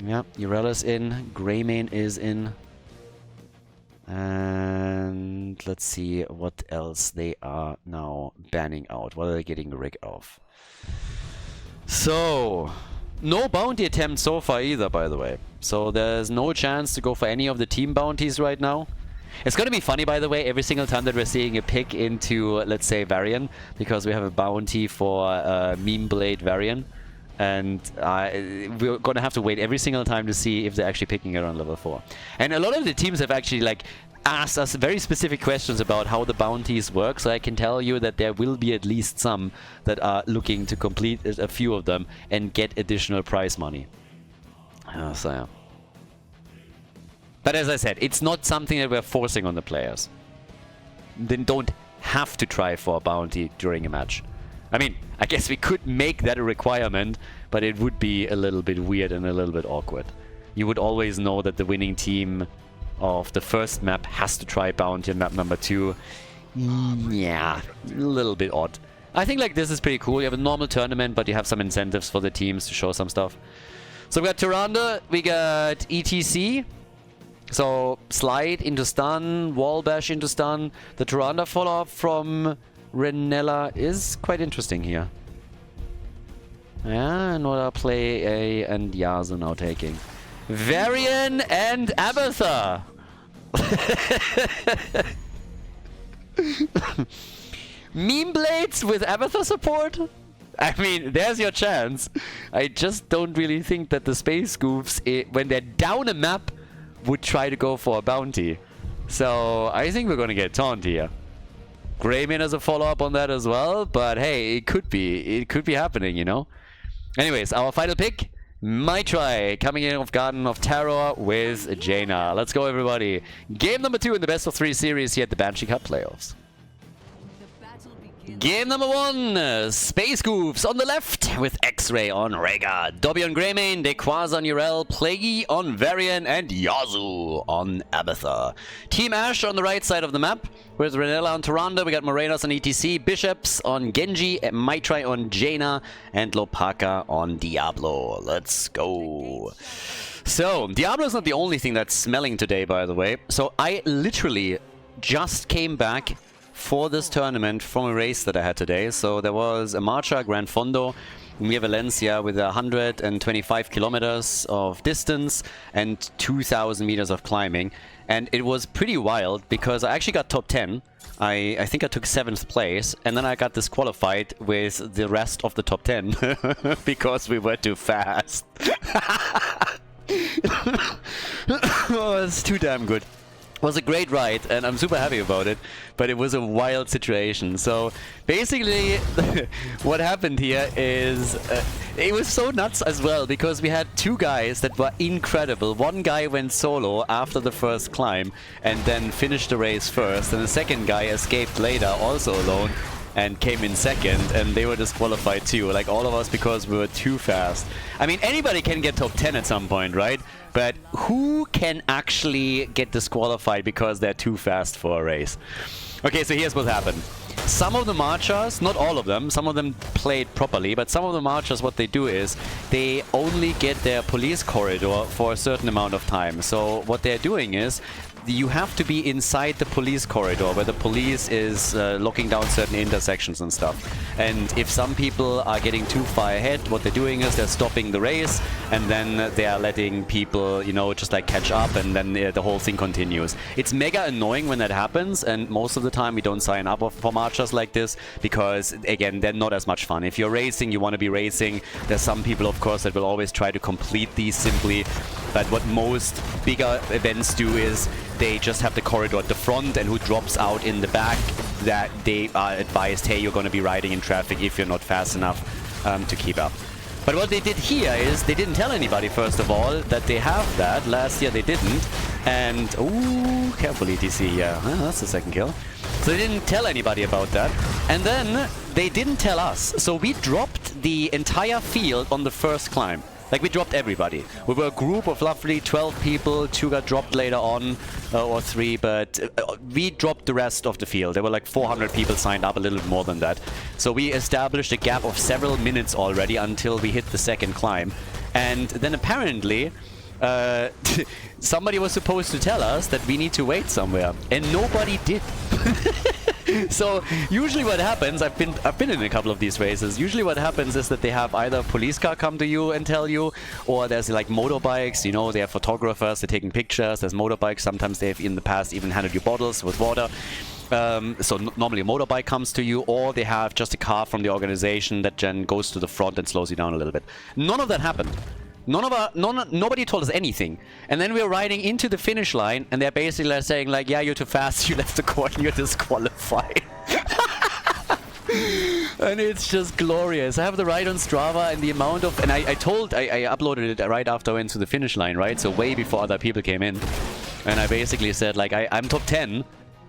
Yeah, Urella's in, Greymane is in. And let's see what else they are now banning out. What are they getting rid of? So, no bounty attempt so far either, by the way. So there's no chance to go for any of the team bounties right now. It's going to be funny, by the way, every single time that we're seeing a pick into, let's say, Varian, because we have a bounty for Meme Blade Varian. And we're going to have to wait every single time to see if they're actually picking it on level 4. And a lot of the teams have actually, like, asked us very specific questions about how the bounties work, so I can tell you that there will be at least some that are looking to complete a few of them and get additional prize money. So yeah. But as I said, it's not something that we're forcing on the players. They don't have to try for a bounty during a match. I mean, I guess we could make that a requirement, but it would be a little bit weird and a little bit awkward. You would always know that the winning team of the first map has to try bounty on map number 2. Yeah, a little bit odd. I think like this is pretty cool. You have a normal tournament, but you have some incentives for the teams to show some stuff. So we got Tyrande, we got ETC. So slide into stun, wall bash into stun. The Tyrande follow-up from Renella is quite interesting here. Yeah, another play A and Yasuo now taking. Varian and Abathur! Meme Blades with Abathur support? I mean, there's your chance. I just don't really think that the Space Goofs, when they're down a map, would try to go for a bounty. So, I think we're gonna get taunt here. Greymane has a follow-up on that as well, but hey, it could be happening, you know? Anyways, our final pick, my try, coming in of Garden of Terror with Jaina. Let's go, everybody. Game number 2 in the best of 3 series here at the Banshee Cup Playoffs. Game number 1, Space Goofs on the left with X-Ray on Rhaegar, Dobby on Greymane, Dequaz on Yrel, Plaguey on Varian, and Yasuo on Abathur. Team Ashe on the right side of the map with Renella on Tyrande. We got Morenos on ETC, Bishops on Genji, Maitri on Jaina, and Lopaka on Diablo. Let's go. So, Diablo is not the only thing that's smelling today, by the way. So, I literally just came back for this tournament from a race that I had today. So, there was a Marcha Gran Fondo near Valencia with 125 kilometers of distance and 2,000 meters of climbing. And it was pretty wild because I actually got top 10. I think I took 7th place, and then I got disqualified with the rest of the top 10 because we were too fast. Oh, it's too damn good. It was a great ride, and I'm super happy about it, but it was a wild situation. So basically, what happened here is it was so nuts as well, because we had two guys that were incredible. One guy went solo after the first climb and then finished the race first, and the second guy escaped later, also alone, and came in second, and they were disqualified too, like all of us, because we were too fast. I mean, anybody can get top 10 at some point, right? But who can actually get disqualified because they're too fast for a race? Okay, so here's what happened. Some of the marchers, not all of them, some of them played properly, but some of the marchers, what they do is they only get their police corridor for a certain amount of time. So what they're doing is you have to be inside the police corridor where the police is locking down certain intersections and stuff. And if some people are getting too far ahead, what they're doing is they're stopping the race, and then they are letting people, you know, just like catch up, and then the whole thing continues. It's mega annoying when that happens, and most of the time we don't sign up for marchers like this because, again, they're not as much fun. If you're racing, you want to be racing. There's some people, of course, that will always try to complete these simply, but what most bigger events do is they just have the corridor at the front, and who drops out in the back, that they are advised, hey, you're going to be riding in traffic if you're not fast enough to keep up. But what they did here is they didn't tell anybody, first of all, that they have that. Last year they didn't. And, ooh, carefully DC here. That's the second kill. So they didn't tell anybody about that. And then they didn't tell us. So we dropped the entire field on the first climb. Like, we dropped everybody. We were a group of roughly 12 people. 2 got dropped later on, or 3, but we dropped the rest of the field. There were like 400 people signed up, a little bit more than that. So we established a gap of several minutes already until we hit the second climb. And then apparently, somebody was supposed to tell us that we need to wait somewhere, and nobody did. So usually what happens, I've been in a couple of these races. Usually what happens is that they have either a police car come to you and tell you, or there's like motorbikes, you know, they have photographers, they're taking pictures. There's motorbikes. Sometimes they've in the past even handed you bottles with water. So normally a motorbike comes to you, or they have just a car from the organization that then goes to the front and slows you down a little bit. None of that happened. Nobody told us anything. And then we're riding into the finish line, and they're basically saying like, yeah, you're too fast, you left the corner, you're disqualified. And it's just glorious. I have the ride on Strava, and the amount of... And I uploaded it right after I went to the finish line, right? So way before other people came in. And I basically said, like, I'm top 10.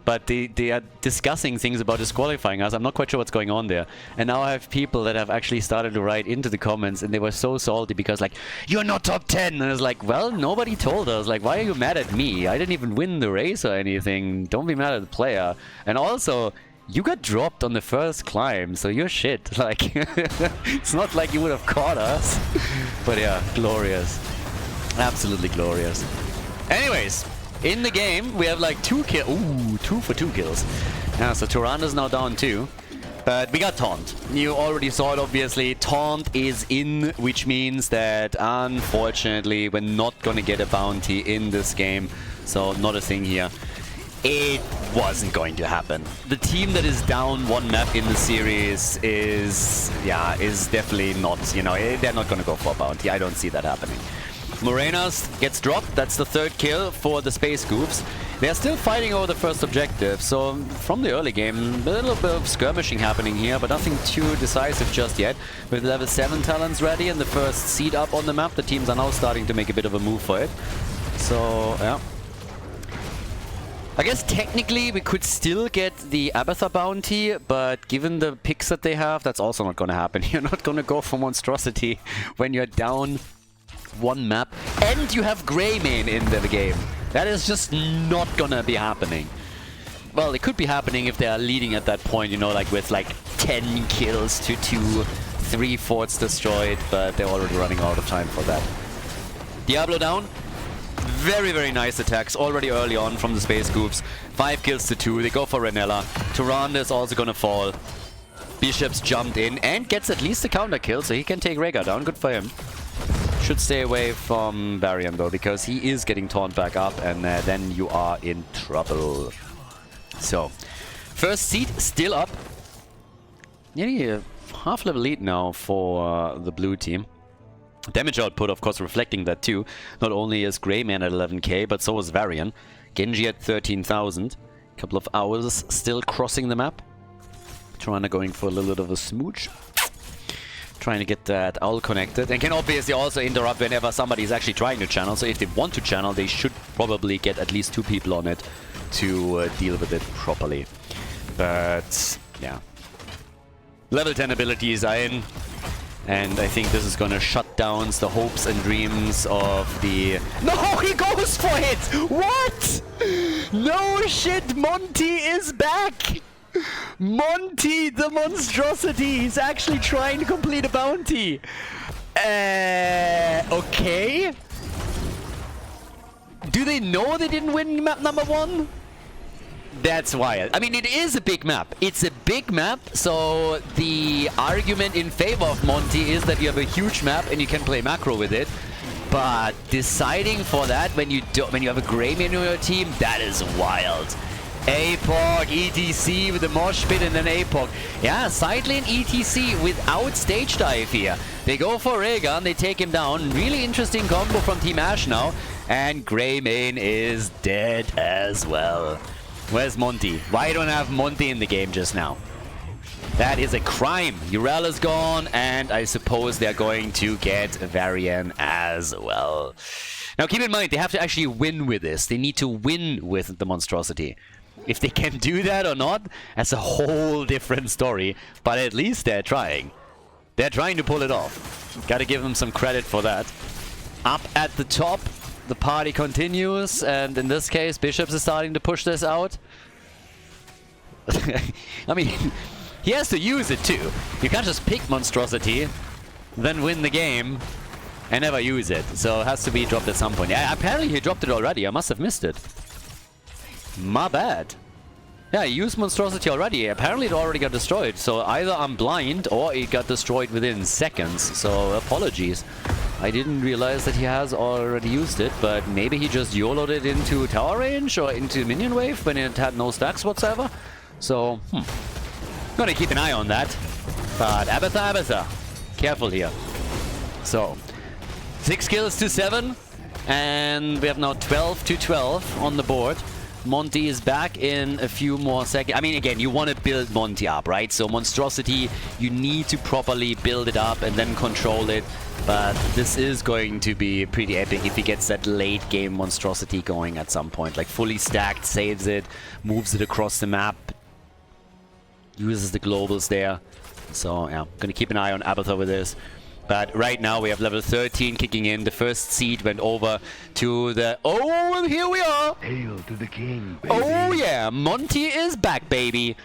But they are discussing things about disqualifying us. I'm not quite sure what's going on there. And now I have people that have actually started to write into the comments, and they were so salty because like, you're not top 10! And I was like, well, nobody told us. Like, why are you mad at me? I didn't even win the race or anything. Don't be mad at the player. And also, you got dropped on the first climb, so you're shit. Like, it's not like you would have caught us. But yeah, glorious. Absolutely glorious. Anyways, in the game, we have like 2 kills. Ooh, 2 for 2 kills. Yeah, so Tyranda's now down 2. But we got Taunt. You already saw it, obviously. Taunt is in, which means that, unfortunately, we're not gonna get a bounty in this game. So, not a thing here. It wasn't going to happen. The team that is down 1 map in the series is definitely not, you know, they're not gonna go for a bounty. I don't see that happening. Morenas gets dropped. That's the 3rd kill for the Space Goofs. They're still fighting over the first objective, so from the early game, a little bit of skirmishing happening here, but nothing too decisive just yet. With level 7 talents ready and the first seed up on the map, the teams are now starting to make a bit of a move for it. So, yeah. I guess technically we could still get the Abatha bounty, but given the picks that they have, that's also not going to happen. You're not going to go for monstrosity when you're down 1 map and you have Greymane in the game. That is just not gonna be happening. Well, it could be happening if they are leading at that point, you know, like with like 10 kills to 2, 3 forts destroyed, but they're already running out of time for that. Diablo down. Very, very nice attacks already early on from the Space Goofs. 5 kills to 2. They go for Renella. Tyrande is also gonna fall. Bishop's jumped in and gets at least a counter kill, so he can take Rhaegar down. Good for him. Should stay away from Varian though, because he is getting taunt back up, and then you are in trouble. So, first seed still up. Nearly a half-level lead now for the blue team. Damage output, of course, reflecting that too. Not only is Greyman at 11k, but so is Varian. Genji at 13,000. Couple of hours still crossing the map. Tyrande going for a little bit of a smooch. Trying to get that owl connected. And can obviously also interrupt whenever somebody is actually trying to channel. So if they want to channel, they should probably get at least 2 people on it to deal with it properly. But, yeah. Level 10 abilities are in. And I think this is gonna shut down the hopes and dreams of the... No, he goes for it! What? No shit, Monty is back! Monty, the monstrosity, he's actually trying to complete a bounty. Okay. Do they know they didn't win map number 1? That's wild. I mean, it is a big map. It's a big map, so the argument in favor of Monty is that you have a huge map and you can play macro with it. But deciding for that when you have a Greyman in your team, that is wild. APOC, ETC with the mosh pit and then APOC. Yeah, side lane ETC without stage dive here. They go for Rhaegar and they take him down. Really interesting combo from Team Ash now. And Greymane is dead as well. Where's Monty? Why don't I have Monty in the game just now? That is a crime. Urel is gone, and I suppose they're going to get Varian as well. Now keep in mind, they have to actually win with this. They need to win with the monstrosity. If they can do that or not, that's a whole different story. But at least they're trying. They're trying to pull it off. Gotta give them some credit for that. Up at the top, the party continues, and in this case, Bishops is starting to push this out. I mean, he has to use it too. You can't just pick monstrosity, then win the game, and never use it. So it has to be dropped at some point. Yeah, apparently he dropped it already. I must have missed it. My bad. Yeah, he used monstrosity already. Apparently it already got destroyed. So either I'm blind or it got destroyed within seconds. So apologies. I didn't realize that he has already used it, but maybe he just YOLO'd it into tower range or into minion wave when it had no stacks whatsoever. So, gonna keep an eye on that. But Abatha, careful here. So, 6 kills to 7, and we have now 12 to 12 on the board. Monty is back in a few more seconds. I mean, again, you want to build Monty up, right? So monstrosity, you need to properly build it up and then control it. But this is going to be pretty epic if he gets that late game monstrosity going at some point. Like fully stacked, saves it, moves it across the map, uses the globals there. So yeah, gonna keep an eye on Abatha with this. But right now we have level 13 kicking in. The first seed went over to the... Oh, and here we are! Hail to the king, baby. Oh yeah, Monty is back, baby.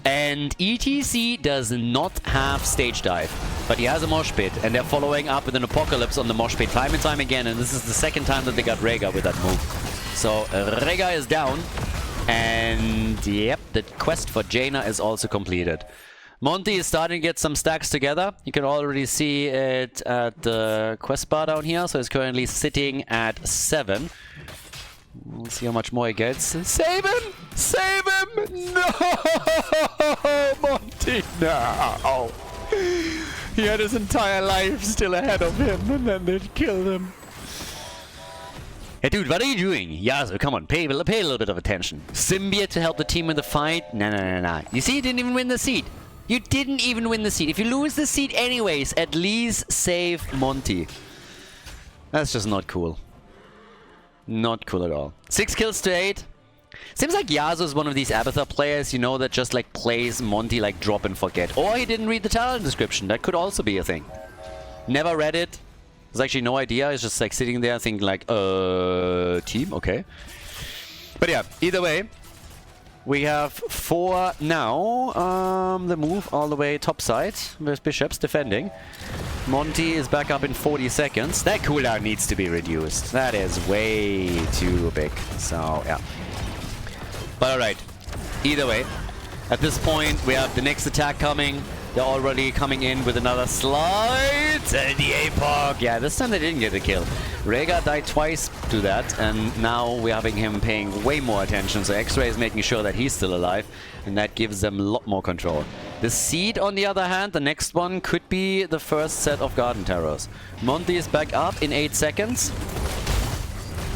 And ETC does not have stage dive, but he has a mosh pit, and they're following up with an apocalypse on the mosh pit time and time again, and this is the second time that they got Rhaegar with that move. So Rhaegar is down, and yep, the quest for Jaina is also completed. Monty is starting to get some stacks together. You can already see it at the quest bar down here, so it's currently sitting at 7. We'll see how much more he gets. Save him! Save him! No! Monty, no! He had his entire life still ahead of him, and then they killed him. Hey dude, what are you doing? Yasuo, come on, pay a little bit of attention. Symbiote to help the team in the fight? Nah. You see, you didn't even win the seed. You didn't even win the seed. If you lose the seed anyways, at least save Monty. That's just not cool. Not cool at all. 6 kills to 8. Seems like Yasuo is one of these Abatha players, you know, that just like plays Monty like drop and forget. Or he didn't read the talent description. That could also be a thing. Never read it. There's actually no idea. He's just like sitting there thinking like, team, okay. But yeah, either way, we have 4 now. The move all the way top side with Bishops defending. Monty is back up in 40 seconds. That cooldown needs to be reduced. That is way too big. So, yeah. But alright. Either way, at this point, we have the next attack coming. They're already coming in with another slide. And the APOC. Yeah, this time they didn't get a kill. Rhaegar died twice to that, and now we're having him paying way more attention. So X-Ray is making sure that he's still alive, and that gives them a lot more control. The Seed, on the other hand, the next one could be the first set of Garden Terrors. Monty is back up in 8 seconds.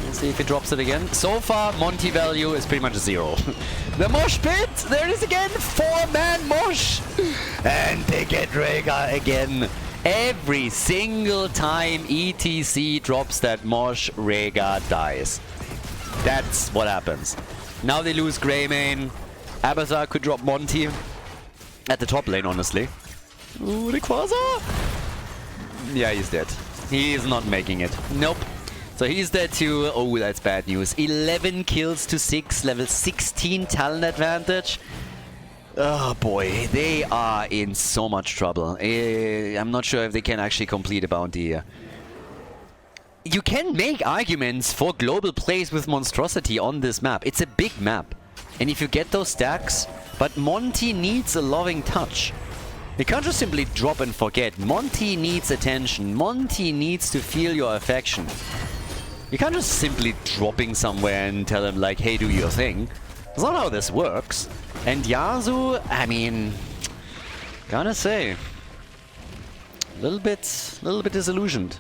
Let's see if he drops it again. So far, Monty value is pretty much 0. The Mosh Pit! There it is again! 4-man Mosh! And they get Rhaegar again. Every single time ETC drops that Mosh, Rhaegar dies. That's what happens. Now they lose Greymane. Abathar could drop Monty at the top lane, honestly. Ooh, the Quasar! Yeah, he's dead. He's not making it. Nope. So he's dead too. Oh, that's bad news. 11 kills to 6, level 16 talent advantage. Oh boy, they are in so much trouble. I'm not sure if they can actually complete a bounty here. You can make arguments for global plays with Monstrosity on this map. It's a big map. And if you get those stacks, but Monty needs a loving touch. You can't just simply drop and forget. Monty needs attention. Monty needs to feel your affection. You can't just simply dropping somewhere and tell him like, hey, do your thing. That's not how this works. And Yasuo, I mean, gotta say, a little bit disillusioned.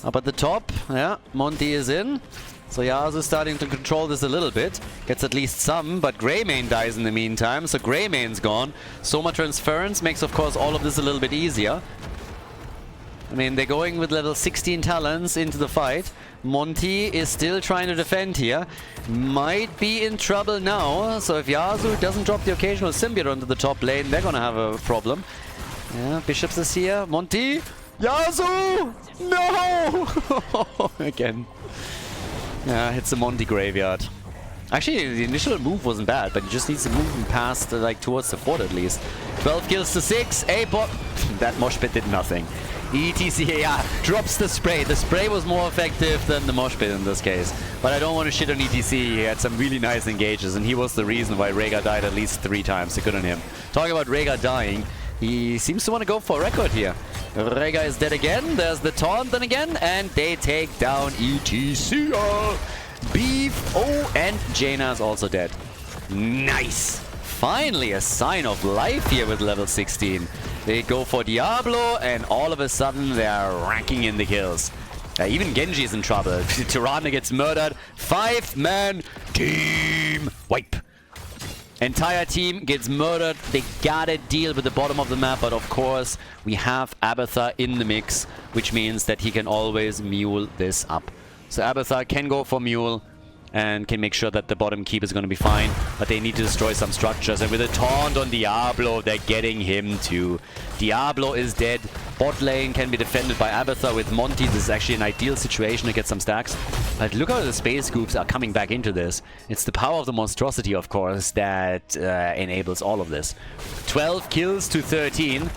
Up at the top, yeah, Monty is in. So Yasuo is starting to control this a little bit. Gets at least some, but Greymane dies in the meantime. So Greymane's gone. Soma Transference makes, of course, all of this a little bit easier. I mean, they're going with level 16 talents into the fight. Monty is still trying to defend here. Might be in trouble now. So if Yasuo doesn't drop the occasional symbiote onto the top lane, they're gonna have a problem. Yeah, Bishops is here. Monty! Yasuo! No! Again. Yeah, hits the Monty graveyard. Actually, the initial move wasn't bad, but he just needs to move him past, like, towards the fort at least. 12 kills to 6. APOC. That mosh pit did nothing. ETC, yeah, drops the spray. The spray was more effective than the mosh pit in this case. But I don't want to shit on ETC. He had some really nice engages, and he was the reason why Rhaegar died at least 3 times. They couldn't him. Talking about Rhaegar dying, he seems to want to go for a record here. Rhaegar is dead again. There's the taunt then again, and they take down ETC. Beef. Oh, and Jaina is also dead. Nice. Finally a sign of life here with level 16. They go for Diablo, and all of a sudden they are ranking in the kills. Even Genji is in trouble. Tirana gets murdered. 5-man team wipe. Entire team gets murdered. They gotta deal with the bottom of the map, but of course we have Abathar in the mix, which means that he can always mule this up. So Abathar can go for mule and can make sure that the bottom keep is going to be fine, but they need to destroy some structures, and with a taunt on Diablo, they're getting him too. Diablo is dead. Bot lane can be defended by Abathar with Monty. This is actually an ideal situation to get some stacks. But look how the Space Goofs are coming back into this. It's the power of the Monstrosity, of course, that enables all of this. 12 kills to 13.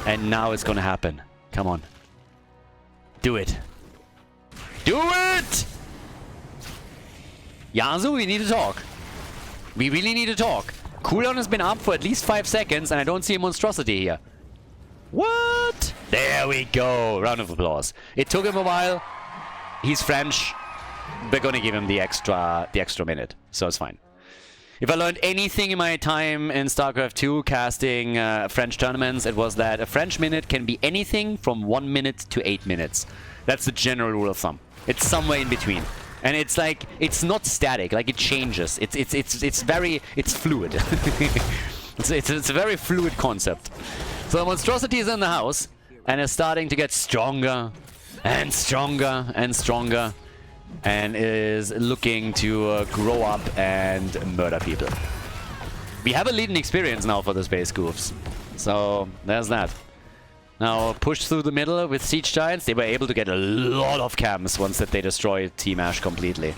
And now it's going to happen. Come on. Do it. Do it! Yasuo, we need to talk. We really need to talk. Cooldown has been up for at least 5 seconds, and I don't see a Monstrosity here. What? There we go. Round of applause. It took him a while. He's French. We're gonna give him the extra minute, so it's fine. If I learned anything in my time in StarCraft 2 casting French tournaments, it was that a French minute can be anything from 1 minute to 8 minutes. That's the general rule of thumb. It's somewhere in between. And it's like, it's not static, like it changes. It's fluid. it's a very fluid concept. So the Monstrosity is in the house and is starting to get stronger and stronger and stronger, and is looking to grow up and murder people. We have a leading experience now for the Space Goofs. So there's that. Now, push through the middle with Siege Giants. They were able to get a lot of camps once that they destroyed Team Ash completely.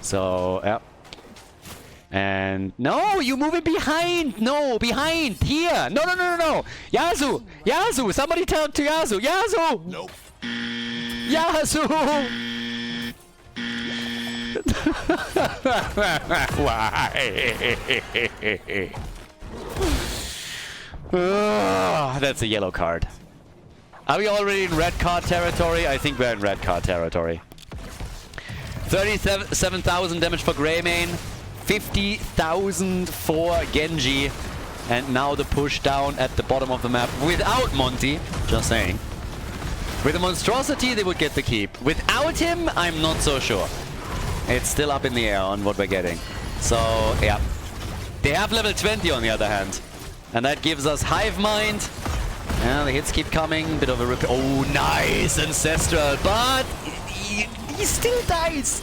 So, yeah. And no, you move it behind. No, behind. Here. No, no, no, no, no. Yasuo. Yasuo. Somebody talk to Yasuo. Yasuo. Nope. Yasuo. Why? That's a yellow card. Are we already in red card territory? I think we're in red card territory. 37,000 damage for Greymane. 50,000 for Genji. And now the push down at the bottom of the map without Monty. Just saying. With a monstrosity, they would get the keep. Without him, I'm not so sure. It's still up in the air on what we're getting. So, yeah. They have level 20 on the other hand. And that gives us Hive Mind. Yeah, the hits keep coming. Bit of a rip. Oh, nice! Ancestral. But he still dies.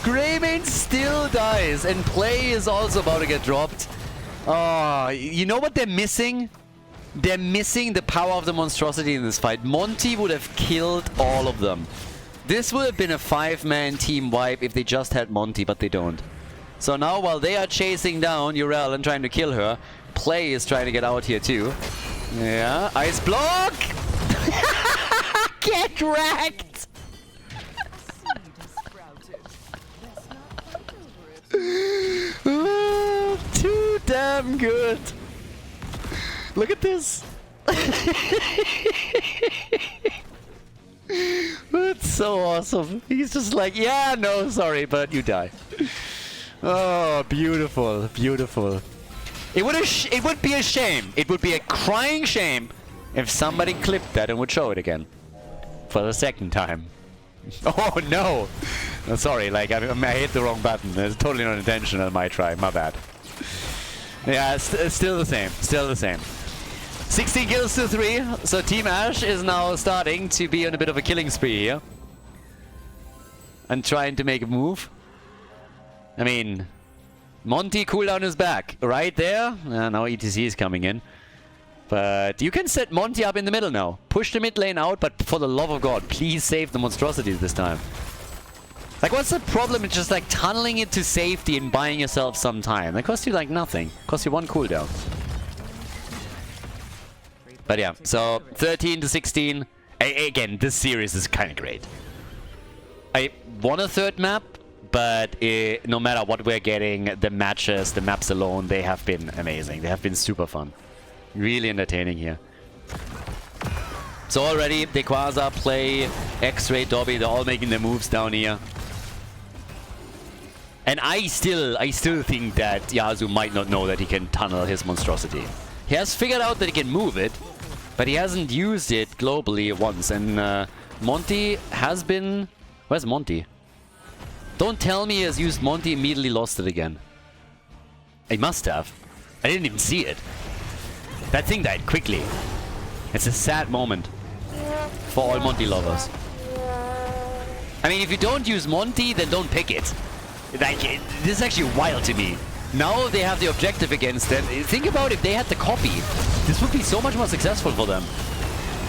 Greymane still dies. And Play is also about to get dropped. Oh, you know what they're missing? They're missing the power of the monstrosity in this fight. Monty would have killed all of them. This would have been a 5-man team wipe if they just had Monty, but they don't. So now while they are chasing down Urel and trying to kill her, Play is trying to get out here too. Yeah, ice block! Get wrecked! Too damn good. Look at this. That's so awesome. He's just like, yeah, no, sorry, but you die. Oh, beautiful, beautiful. It would be a shame. It would be a crying shame if somebody clipped that and would show it again for the second time. Oh no! Oh, sorry, like I hit the wrong button. It's totally not intentional. My try, my bad. Yeah, it's still the same. Still the same. 16 kills to 3. So Team Ash is now starting to be on a bit of a killing spree here. And trying to make a move. I mean, Monty cooldown is back. Right there. Now ETC is coming in. But you can set Monty up in the middle now. Push the mid lane out, but for the love of God, please save the monstrosities this time. Like, what's the problem with just like tunneling it to safety and buying yourself some time? That costs you like nothing. Costs you 1 cooldown. But yeah, so 13 to 16. Again, this series is kind of great. I won a 3rd map, but no matter what we're getting, the matches, the maps alone, they have been amazing. They have been super fun. Really entertaining here. So already, Dequaza, Play, X-Ray, Dobby, they're all making their moves down here. And I still think that Yasuo might not know that he can tunnel his monstrosity. He has figured out that he can move it, but he hasn't used it globally once. And Monty has been... Where's Monty? Don't tell me he has used Monty, immediately lost it again. He must have. I didn't even see it. That thing died quickly. It's a sad moment for all Monty lovers. I mean, if you don't use Monty, then don't pick it. Like, this is actually wild to me. Now they have the objective against them. Think about if they had the copy. This would be so much more successful for them.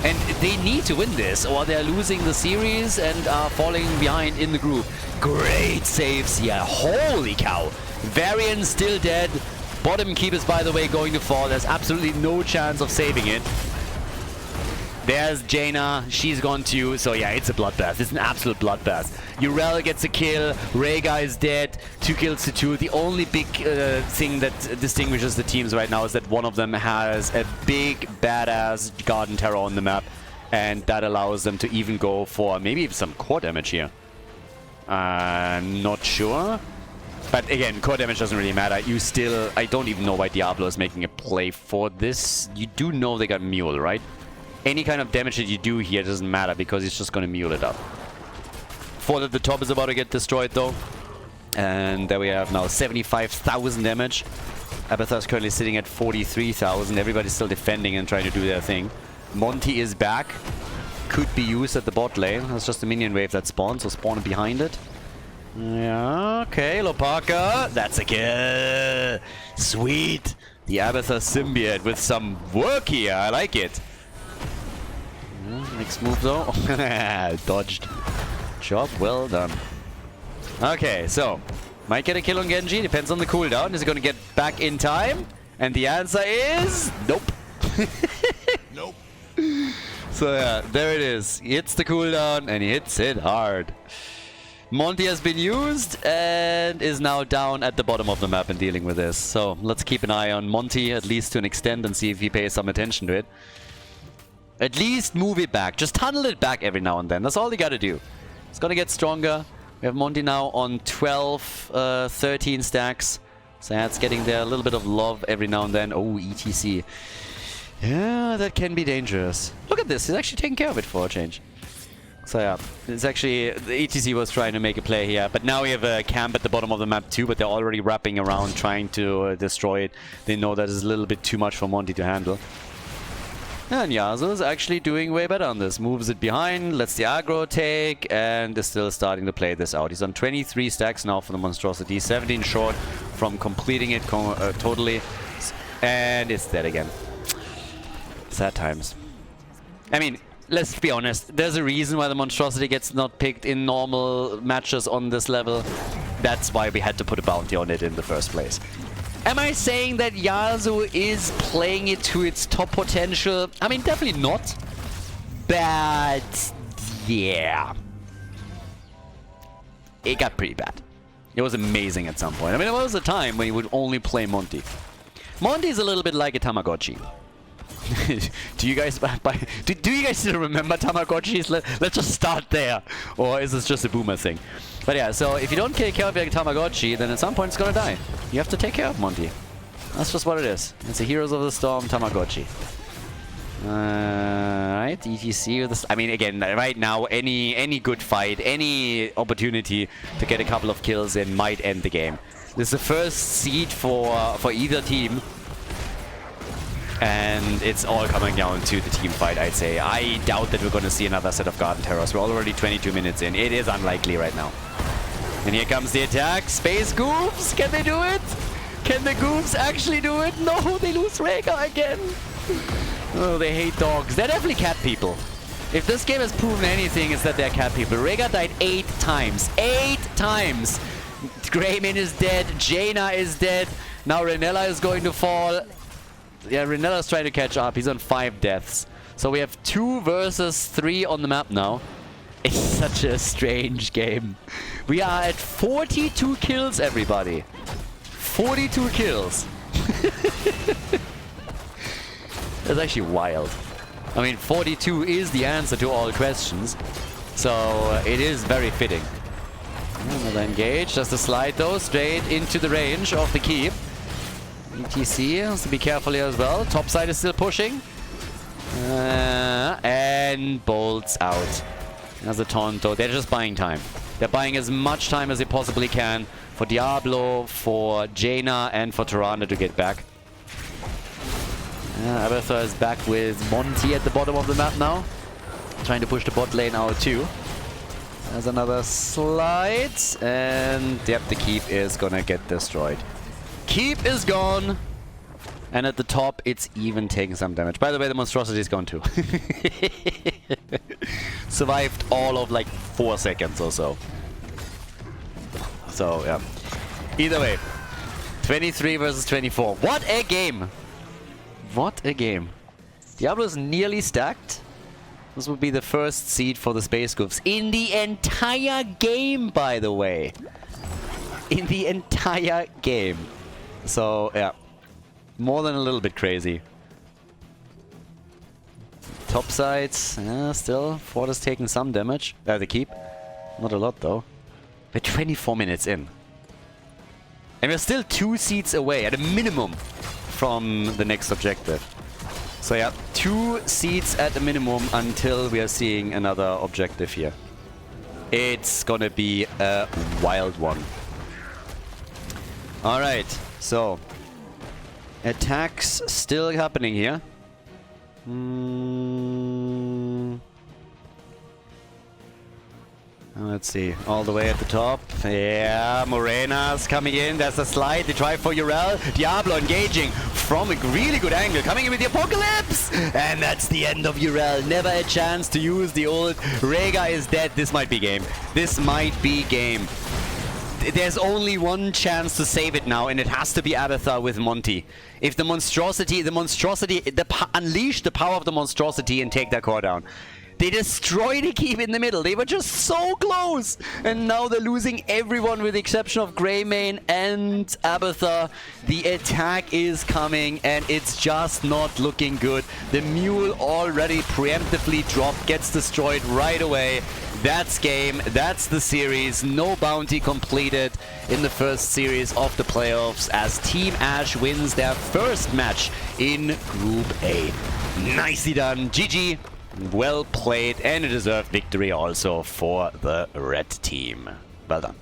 And they need to win this, or they're losing the series and are falling behind in the group. Great saves here. Holy cow. Varian still dead. Bottom keep is, by the way, going to fall. There's absolutely no chance of saving it. There's Jaina. She's gone too. So yeah, it's a bloodbath. It's an absolute bloodbath. Urel gets a kill. Rhaegar is dead. 2 kills to 2. The only big thing that distinguishes the teams right now is that one of them has a big, badass Garden Terror on the map. And that allows them to even go for maybe some core damage here. I'm not sure. But again, core damage doesn't really matter. You still... I don't even know why Diablo is making a play for this. You do know they got Mule, right? Any kind of damage that you do here doesn't matter because he's just going to Mule it up. Fall at the top is about to get destroyed though. And there we have now 75,000 damage. Abathar is currently sitting at 43,000. Everybody's still defending and trying to do their thing. Monty is back. Could be used at the bot lane. That's just a minion wave that spawns, so spawn behind it. Yeah, okay, Lopaka. That's a kill. Sweet. The Abathar symbiote with some work here. I like it. Next move though. Dodged. Job well done. Okay, so Might get a kill on Genji, depends on the cooldown. Is he gonna get back in time? And the answer is nope. Nope. So yeah, there it is. He hits the cooldown and he hits it hard. Monty has been used and is now down at the bottom of the map and dealing with this. So let's keep an eye on Monty, at least to an extent, and see if he pays some attention to it. At least move it back. Just tunnel it back every now and then. That's all you gotta do. It's gonna get stronger. We have Monty now on 12, 13 stacks. So yeah, it's getting there. A little bit of love every now and then. Oh, ETC. Yeah, that can be dangerous. Look at this. He's actually taking care of it for a change. So yeah, it's actually... The ETC was trying to make a play here. But now we have a camp at the bottom of the map too. But they're already wrapping around trying to destroy it. They know that is a little bit too much for Monty to handle. And Yasuo is actually doing way better on this. Moves it behind, lets the aggro take, and is still starting to play this out. He's on 23 stacks now for the Monstrosity. 17 short from completing it totally. And it's dead again. Sad times. I mean, let's be honest. There's a reason why the Monstrosity gets not picked in normal matches on this level. That's why we had to put a bounty on it in the first place. Am I saying that Yasuo is playing it to its top potential? I mean, definitely not. But yeah. It got pretty bad. It was amazing at some point. I mean, there was a time when you would only play Monty. Monty is a little bit like a Tamagotchi. Do you guys do you guys still remember Tamagotchis? Let's just start there. Or is this just a boomer thing? But yeah, so if you don't take care of your Tamagotchi, then at some point it's gonna die. You have to take care of Monty. That's just what it is. It's a Heroes of the Storm Tamagotchi. Right, ETC with this. I mean, again, right now, any good fight, any opportunity to get a couple of kills in might end the game. This is the first seed for either team. And it's all coming down to the team fight, I'd say. I doubt that we're going to see another set of Garden Terrors. We're already 22 minutes in. It is unlikely right now. And here comes the attack. Space Goofs! Can they do it? Can the Goofs actually do it? No, they lose Rhaegar again. Oh, they hate dogs. They're definitely cat people. If this game has proven anything, it's that they're cat people. Rhaegar died 8 times. 8 times! Greymane is dead. Jaina is dead. Now Renella is going to fall. Yeah, Renella's trying to catch up. He's on 5 deaths. So we have 2 versus 3 on the map now. It's such a strange game. We are at 42 kills, everybody. 42 kills. That's actually wild. I mean, 42 is the answer to all questions. So it is very fitting. Another engage. Just a slide though, straight into the range of the keep. ETC has to be careful here as well. Top side is still pushing. And bolts out. As a Tonto. They're just buying time. They're buying as much time as they possibly can for Diablo, for Jaina, and for Tyrande to get back. Abathur is back with Monty at the bottom of the map now. Trying to push the bot lane out too. There's another slide. And yep, the keep is gonna get destroyed. Keep is gone. And at the top, it's even taking some damage. By the way, the Monstrosity is gone too. Survived all of like 4 seconds or so. So, yeah. Either way. 23 versus 24. What a game! What a game. Diablo is nearly stacked. This would be the first seed for the Space Goofs. In the entire game, by the way. In the entire game. So, yeah. More than a little bit crazy. Top sides, still. Fort is taking some damage. The keep. Not a lot, though. We're 24 minutes in. And we're still 2 seeds away, at a minimum, from the next objective. So, yeah. 2 seeds at a minimum until we are seeing another objective here. It's gonna be a wild one. Alright. So, attacks still happening here. Let's see. All the way at the top. Yeah, Morena's coming in. There's a slide. They try for Yrel. Diablo engaging from a really good angle. Coming in with the Apocalypse! And that's the end of Yrel. Never a chance to use the ult. Rhaegar is dead. This might be game. This might be game. there's only one chance to save it now, and it has to be Abathar with Monty. If the monstrosity, unleash the power of the monstrosity and take that core down. They destroy the keep in the middle. They were just so close. And now they're losing everyone with the exception of Greymane and Abathar. The attack is coming and it's just not looking good. The mule already preemptively dropped, gets destroyed right away. That's game. That's the series. No bounty completed in the first series of the playoffs as Team Ash wins their first match in Group A. Nicely done. GG. Well played and a deserved victory also for the red team. Well done.